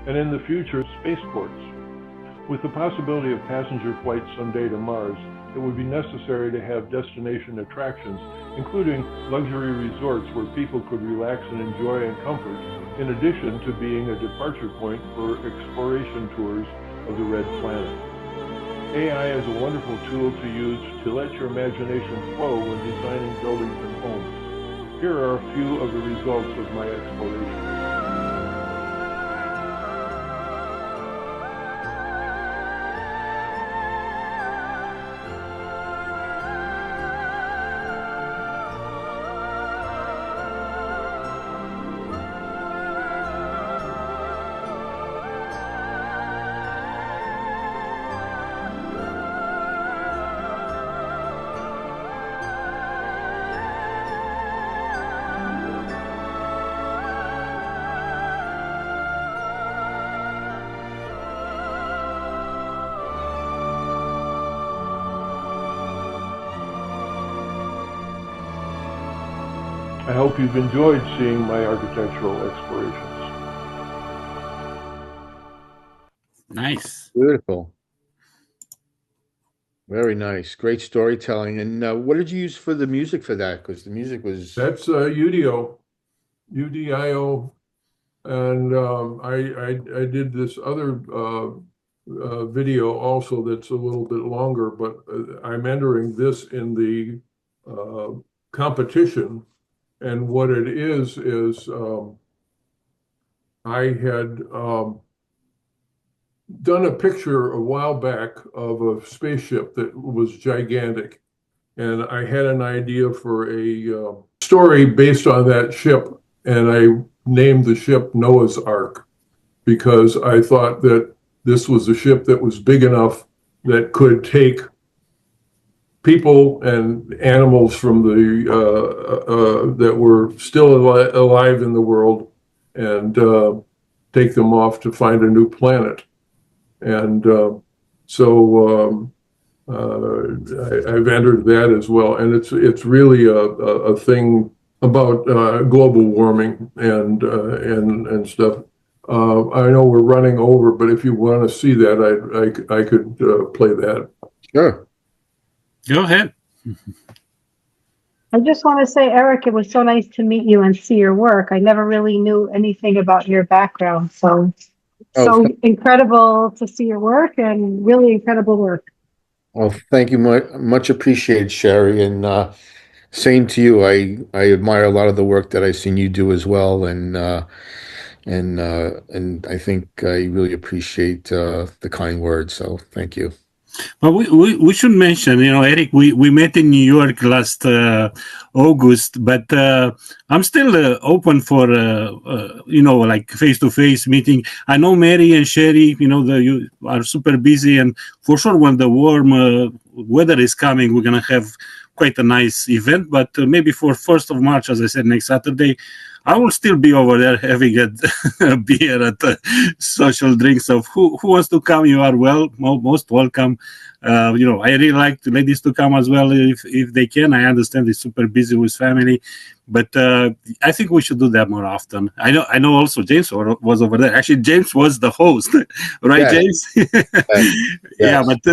and in the future, spaceports. With the possibility of passenger flights someday to Mars, it would be necessary to have destination attractions, including luxury resorts where people could relax and enjoy in comfort, in addition to being a departure point for exploration tours of the Red Planet. AI is a wonderful tool to use to let your imagination flow when designing buildings and homes. Here are a few of the results of my exploration. I hope you've enjoyed seeing my architectural explorations. Nice. Beautiful. Very nice. Great storytelling. And what did you use for the music for that? Because the music was... That's Udio. UDIO, and I did this other video also that's a little bit longer, but I'm entering this in the competition, and what it is I had done a picture a while back of a spaceship that was gigantic, and I had an idea for a story based on that ship, and I named the ship Noah's Ark because I thought that this was a ship that was big enough that could take people and animals from the that were still alive in the world and take them off to find a new planet. And I've entered that as well, and it's really a thing about global warming and stuff. I know we're running over, but if you want to see that, I could play that. Sure. Go ahead. I just want to say, Eric, it was so nice to meet you and see your work. I never really knew anything about your background, so incredible to see your work and really incredible work. Well, thank you much appreciated, Sherry, and same to you. I admire a lot of the work that I've seen you do as well, and I think I really appreciate the kind words. So thank you. But we should mention, Eric, we met in New York last August, but I'm still open for, like face-to-face meeting. I know Mary and Sherry, you are super busy, and for sure when the warm weather is coming, we're going to have quite a nice event, but maybe for 1st of March, as I said, next Saturday, I will still be over there having a beer at the social drink. So who wants to come? You are most welcome. I really like the ladies to come as well if they can. I understand they're super busy with family, but I think we should do that more often. I know also James was over there. Actually, James was the host, right, James? Yeah, but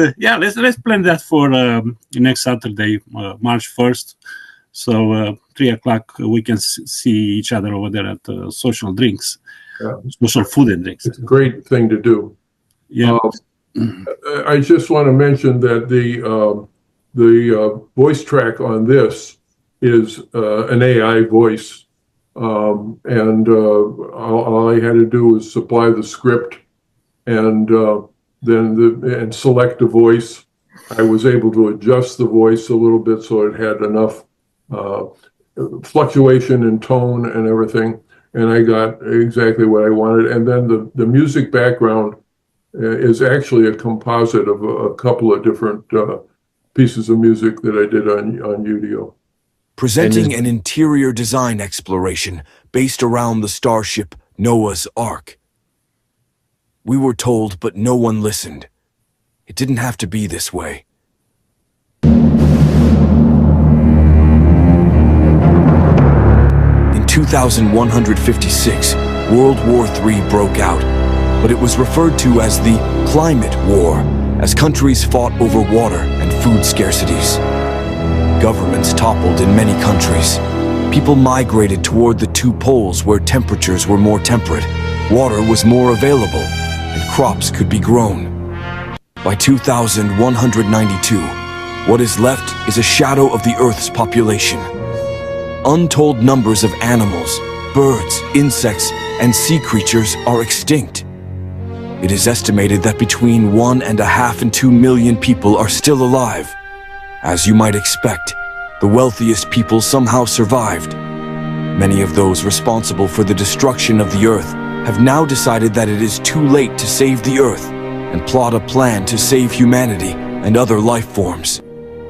let's plan that for next Saturday, March 1st. So 3 o'clock, we can see each other over there at social drinks, social food and drinks. It's a great thing to do. Yeah. I just want to mention that the voice track on this is an AI voice, and all I had to do was supply the script and then select a voice. I was able to adjust the voice a little bit so it had enough fluctuation in tone and everything, and I got exactly what I wanted. And then the music background is actually a composite of a couple of different pieces of music that I did on UDO. Presenting an interior design exploration based around the starship Noah's Ark. We were told, but no one listened. It didn't have to be this way. In 2156, World War III broke out, but it was referred to as the Climate War, as countries fought over water and food scarcities. Governments toppled in many countries. People migrated toward the two poles where temperatures were more temperate, water was more available, and crops could be grown. By 2192, what is left is a shadow of the Earth's population. Untold numbers of animals, birds, insects, and sea creatures are extinct. It is estimated that between 1.5 and 2 million people are still alive. As you might expect, the wealthiest people somehow survived. Many of those responsible for the destruction of the Earth have now decided that it is too late to save the Earth and plot a plan to save humanity and other life forms.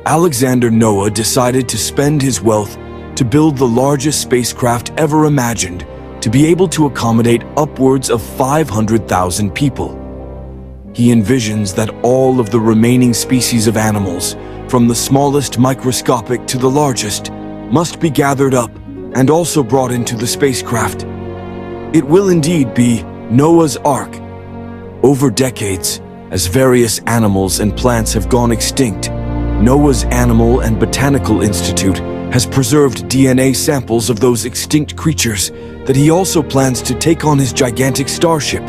Alexander Noah decided to spend his wealth to build the largest spacecraft ever imagined, to be able to accommodate upwards of 500,000 people. He envisions that all of the remaining species of animals, from the smallest microscopic to the largest, must be gathered up and also brought into the spacecraft. It will indeed be Noah's Ark. Over decades, as various animals and plants have gone extinct, Noah's Animal and Botanical Institute has preserved DNA samples of those extinct creatures that he also plans to take on his gigantic starship,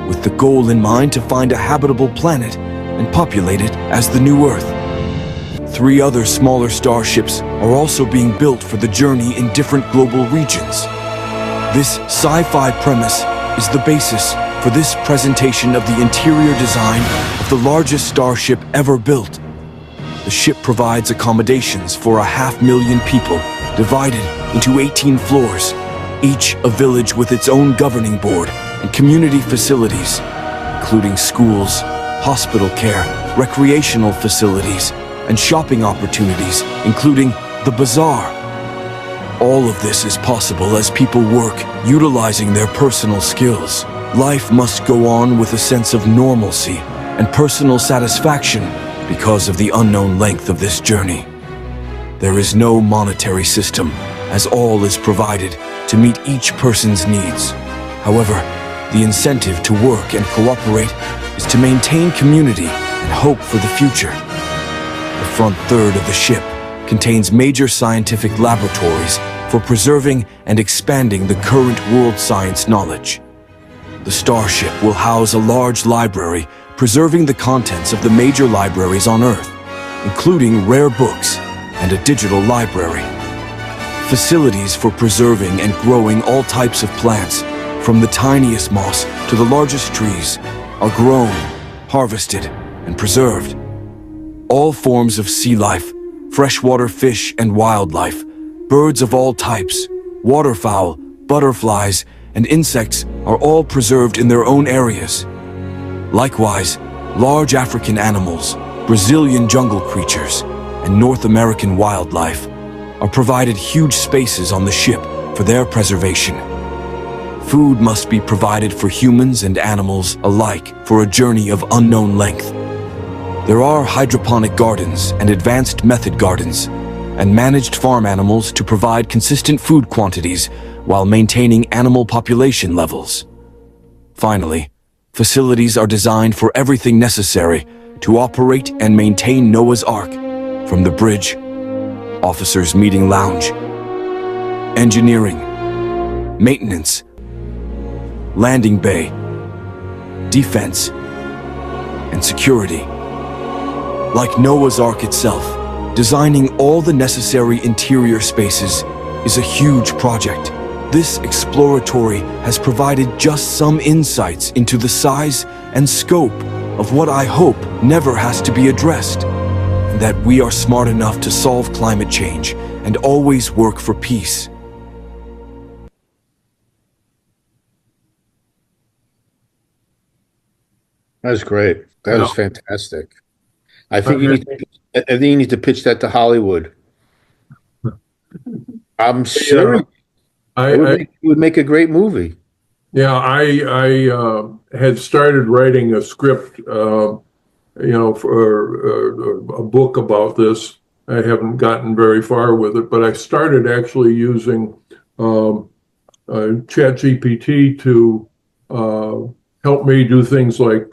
with the goal in mind to find a habitable planet and populate it as the new Earth. 3 other smaller starships are also being built for the journey in different global regions. This sci-fi premise is the basis for this presentation of the interior design of the largest starship ever built. The ship provides accommodations for 500,000 people, divided into 18 floors, each a village with its own governing board and community facilities, including schools, hospital care, recreational facilities, and shopping opportunities, including the bazaar. All of this is possible as people work, utilizing their personal skills. Life must go on with a sense of normalcy and personal satisfaction because of the unknown length of this journey. There is no monetary system, as all is provided to meet each person's needs. However, the incentive to work and cooperate is to maintain community and hope for the future. The front third of the ship contains major scientific laboratories for preserving and expanding the current world science knowledge. The starship will house a large library preserving the contents of the major libraries on Earth, including rare books and a digital library. Facilities for preserving and growing all types of plants, from the tiniest moss to the largest trees, are grown, harvested, and preserved. All forms of sea life, freshwater fish and wildlife, birds of all types, waterfowl, butterflies, and insects are all preserved in their own areas. Likewise, large African animals, Brazilian jungle creatures, and North American wildlife are provided huge spaces on the ship for their preservation. Food must be provided for humans and animals alike for a journey of unknown length. There are hydroponic gardens and advanced method gardens, and managed farm animals to provide consistent food quantities while maintaining animal population levels. Finally, facilities are designed for everything necessary to operate and maintain Noah's Ark, from the bridge, officers' meeting lounge, engineering, maintenance, landing bay, defense, and security. Like Noah's Ark itself, designing all the necessary interior spaces is a huge project. This exploratory has provided just some insights into the size and scope of what I hope never has to be addressed, and that we are smart enough to solve climate change and always work for peace. That was great. That was fantastic. I think you need to pitch that to Hollywood. I'm serious. It would make a great movie. Yeah, I had started writing a script, for a book about this. I haven't gotten very far with it, but I started actually using ChatGPT to help me do things like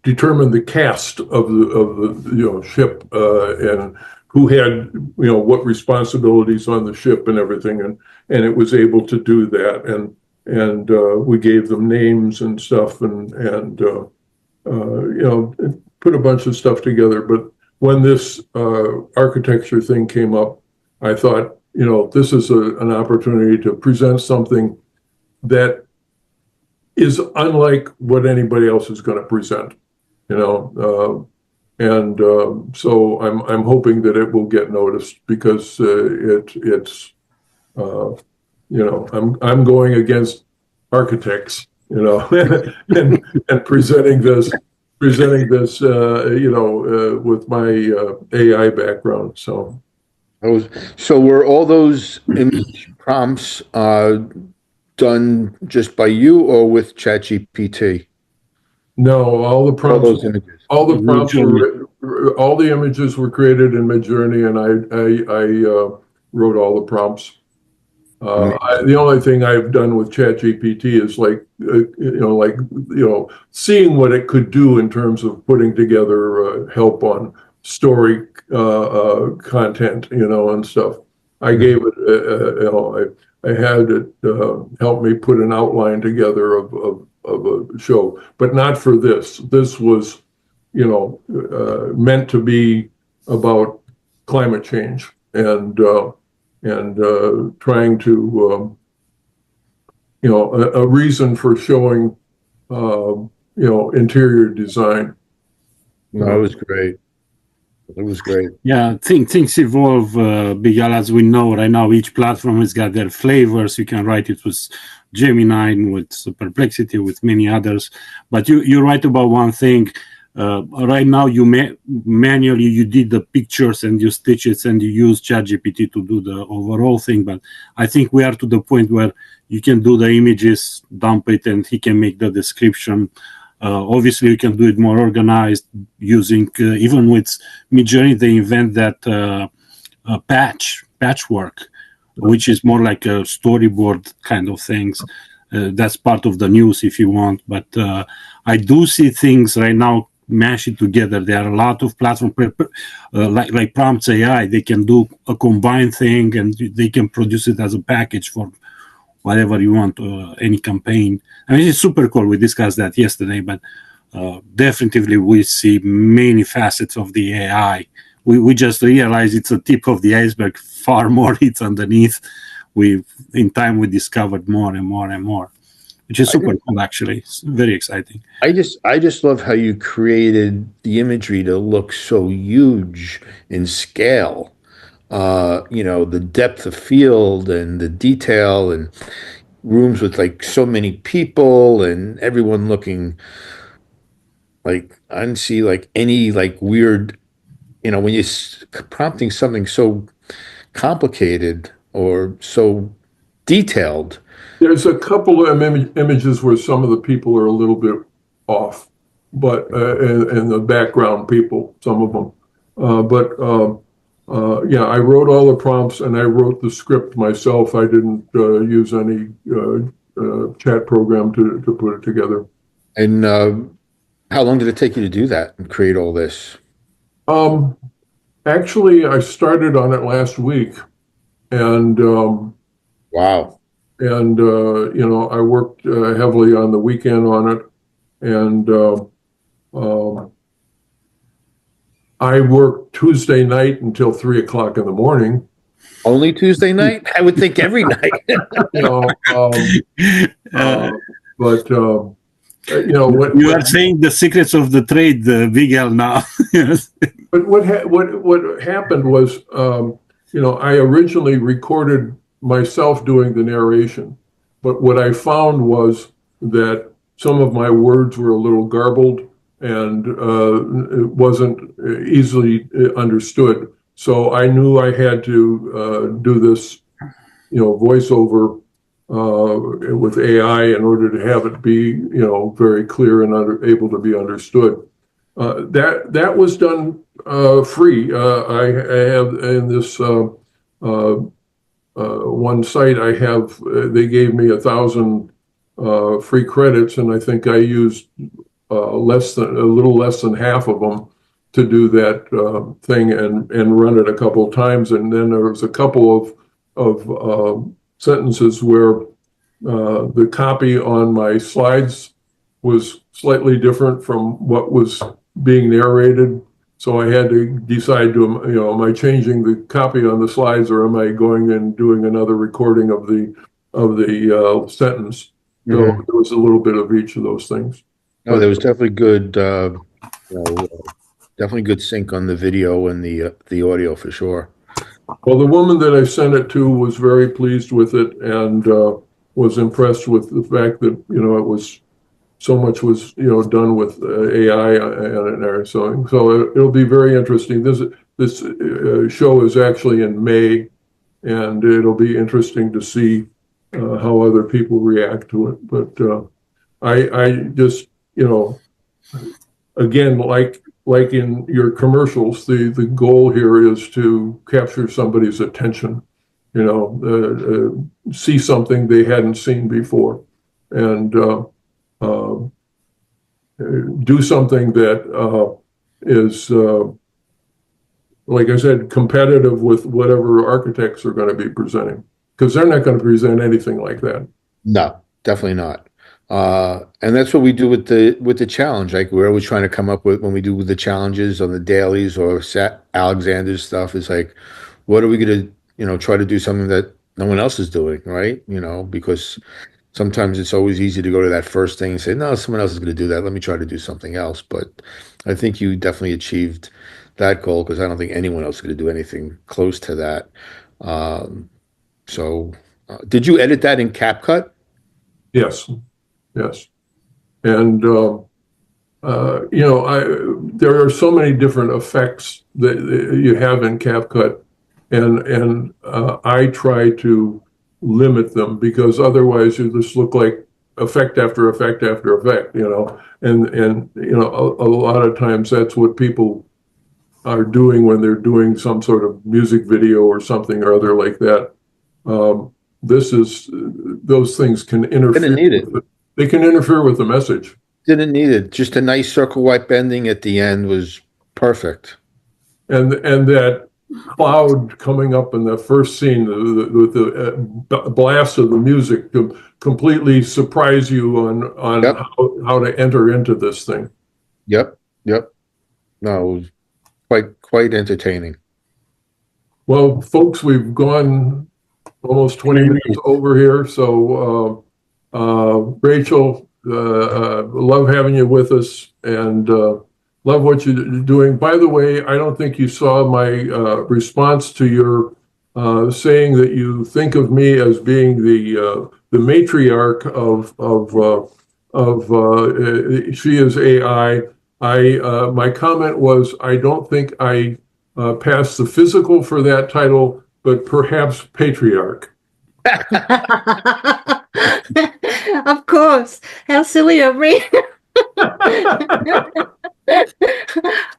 determine the cast of the ship and who had what responsibilities on the ship and everything, and it was able to do that, and we gave them names and stuff, and put a bunch of stuff together. But when this architecture thing came up, I thought, this is an opportunity to present something that is unlike what anybody else is going to present, so I'm hoping that it will get noticed, because it's I'm going against architects, and presenting this with my AI background. So were all those image prompts done just by you or with ChatGPT? No, all the prompts, all those images. all the prompts all the images were created in Midjourney, and I wrote all the prompts. The only thing I've done with ChatGPT is seeing what it could do in terms of putting together help on story content, and stuff. I gave it, I had it help me put an outline together of a show, but not for this. This was, meant to be about climate change and trying to, a reason for showing, interior design. No, it was great. It was great. Yeah, things evolve, Bigal, as we know right now. Each platform has got their flavors. You can write it with Gemini, with Perplexity, with many others. But you're right about one thing. Right now, manually you did the pictures and you stitch it and you use ChatGPT to do the overall thing. But I think we are to the point where you can do the images, dump it, and he can make the description. Obviously, you can do it more organized using, even with Midjourney, they invent that patchwork, which is more like a storyboard kind of things. That's part of the news if you want. But I do see things right now mash it together. There are a lot of platforms like Prompts AI. They can do a combined thing and they can produce it as a package for whatever you want, any campaign. I mean, it's super cool. We discussed that yesterday, but definitely we see many facets of the AI. We just realize it's a tip of the iceberg. Far more it's underneath. In time we discovered more and more and more, which is super cool. Actually, it's very exciting. I just love how you created the imagery to look so huge in scale. The depth of field and the detail and rooms with like so many people and everyone looking like I didn't see like any like weird, when you're prompting something so complicated or so detailed. There's a couple of images where some of the people are a little bit off, but and the background people, some of them. Yeah, I wrote all the prompts and I wrote the script myself. I didn't use any chat program to put it together. And how long did it take you to do that and create all this? Actually, I started on it last week, and wow. And I worked heavily on the weekend on it, and I worked Tuesday night until 3 o'clock in the morning. Only Tuesday night? I would think every night. But you are saying the secrets of the trade, Big L now. Yes. But what happened was, I originally recorded myself doing the narration, but what I found was that some of my words were a little garbled and it wasn't easily understood. So I knew I had to do this, voiceover with AI in order to have it be, very clear and able to be understood. That was done free. I have in this one site, they gave me 1,000 free credits, and I think I used a little less than half of them to do that thing and run it a couple of times. And then there was a couple of sentences where the copy on my slides was slightly different from what was being narrated. So I had to decide am I changing the copy on the slides or am I going and doing another recording of the sentence? So there was a little bit of each of those things. No, there was definitely good, definitely good sync on the video and the audio for sure. Well, the woman that I sent it to was very pleased with it and was impressed with the fact that it was so much was done with AI and everything. So it'll be very interesting. This show is actually in May, and it'll be interesting to see how other people react to it. But I just again, like in your commercials, the goal here is to capture somebody's attention. See something they hadn't seen before, and do something that is like I said, competitive with whatever architects are going to be presenting, because they're not going to present anything like that. No, definitely not. And that's what we do with the challenge. Like we're always trying to come up with when we do the challenges on the dailies or Alexander's stuff. Is like, what are we going to try to do something that no one else is doing, right? Because sometimes it's always easy to go to that first thing and say, no, someone else is going to do that. Let me try to do something else. But I think you definitely achieved that goal because I don't think anyone else is going to do anything close to that. So, did you edit that in CapCut? Yes, yes. And there are so many different effects that you have in CapCut, and I try to limit them because otherwise you just look like effect after effect after effect, and a lot of times that's what people are doing when they're doing some sort of music video or something or other like that. Those things can interfere. They can interfere with the message. Didn't need it. Just a nice circle white bending at the end was perfect. And that cloud coming up in the first scene with the blast of the music to completely surprise you on how to enter into this thing. Yep. No, it was quite entertaining. Well, folks, we've gone almost 20 minutes over here. So, Rachel, love having you with us and love what you're doing. By the way, I don't think you saw my response to your saying that you think of me as being the matriarch of She is AI. My comment was I don't think I passed the physical for that title, but perhaps patriarch. Of course. How silly of me.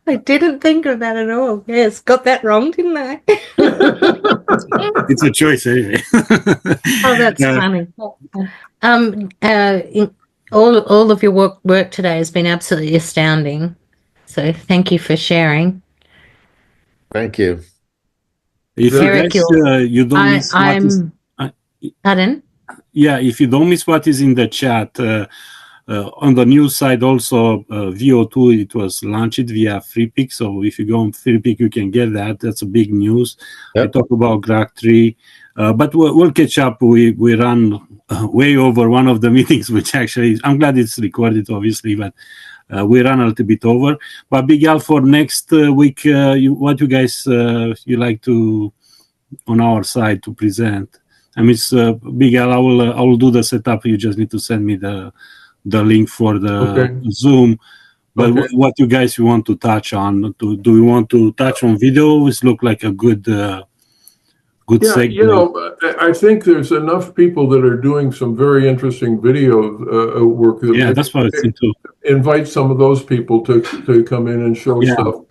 I didn't think of that at all. Yes, got that wrong, didn't I? It's a choice anyway. Oh, that's funny. All of your work today has been absolutely astounding. So thank you for sharing. Thank you. If Eric, you don't miss pardon? Yeah, if you don't miss what is in the chat, on the news side also, VO2, it was launched via FreePick. So if you go on FreePick, you can get that. That's a big news. Yep. We talk about Grok 3, but we'll catch up. We ran way over one of the meetings, which actually, I'm glad it's recorded, obviously, but we ran a little bit over. But Big Al, for next week, what you guys you like to, on our side, to present? I mean, it's Big Al, I will do the setup. You just need to send me the link for the Zoom. But what you guys want to touch on? Do we want to touch on videos? Look like a good segment. I think there's enough people that are doing some very interesting video work. That's what I think too. Invite some of those people to come in and show stuff.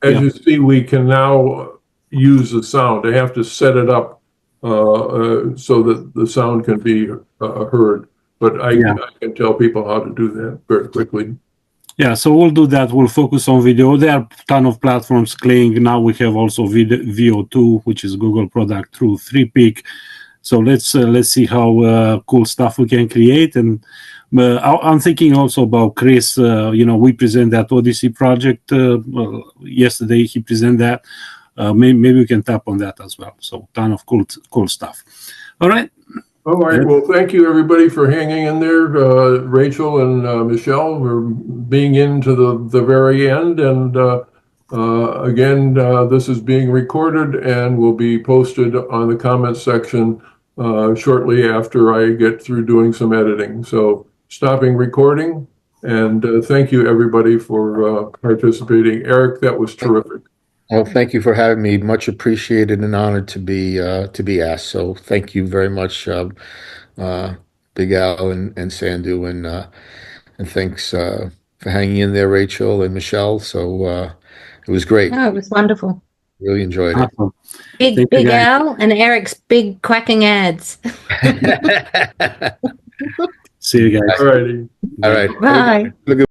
As you see, we can now use the sound. They have to set it up so that the sound can be heard. But I can tell people how to do that very quickly. Yeah, so we'll do that. We'll focus on video. There are a ton of platforms. Kling. Now we have also VO2, which is Google product through 3Pick. So let's see how cool stuff we can create. And I'm thinking also about Chris. We present that Odyssey project yesterday. He presented that. Maybe we can tap on that as well. So ton of cool stuff. All right. All right. Well, thank you everybody for hanging in there. Rachel and Michelle for being into the very end. And again, this is being recorded and will be posted on the comments section shortly after I get through doing some editing. So stopping recording. And thank you everybody for participating. Eric, that was terrific. Well, thank you for having me. Much appreciated and honored to be asked. So thank you very much, Big Al and Sandu, and thanks for hanging in there, Rachel and Michelle. So it was great. Oh, it was wonderful. Really enjoyed it. Awesome. Big Al and Eric's big quacking ads. See you guys. All righty. All right. Bye. Look at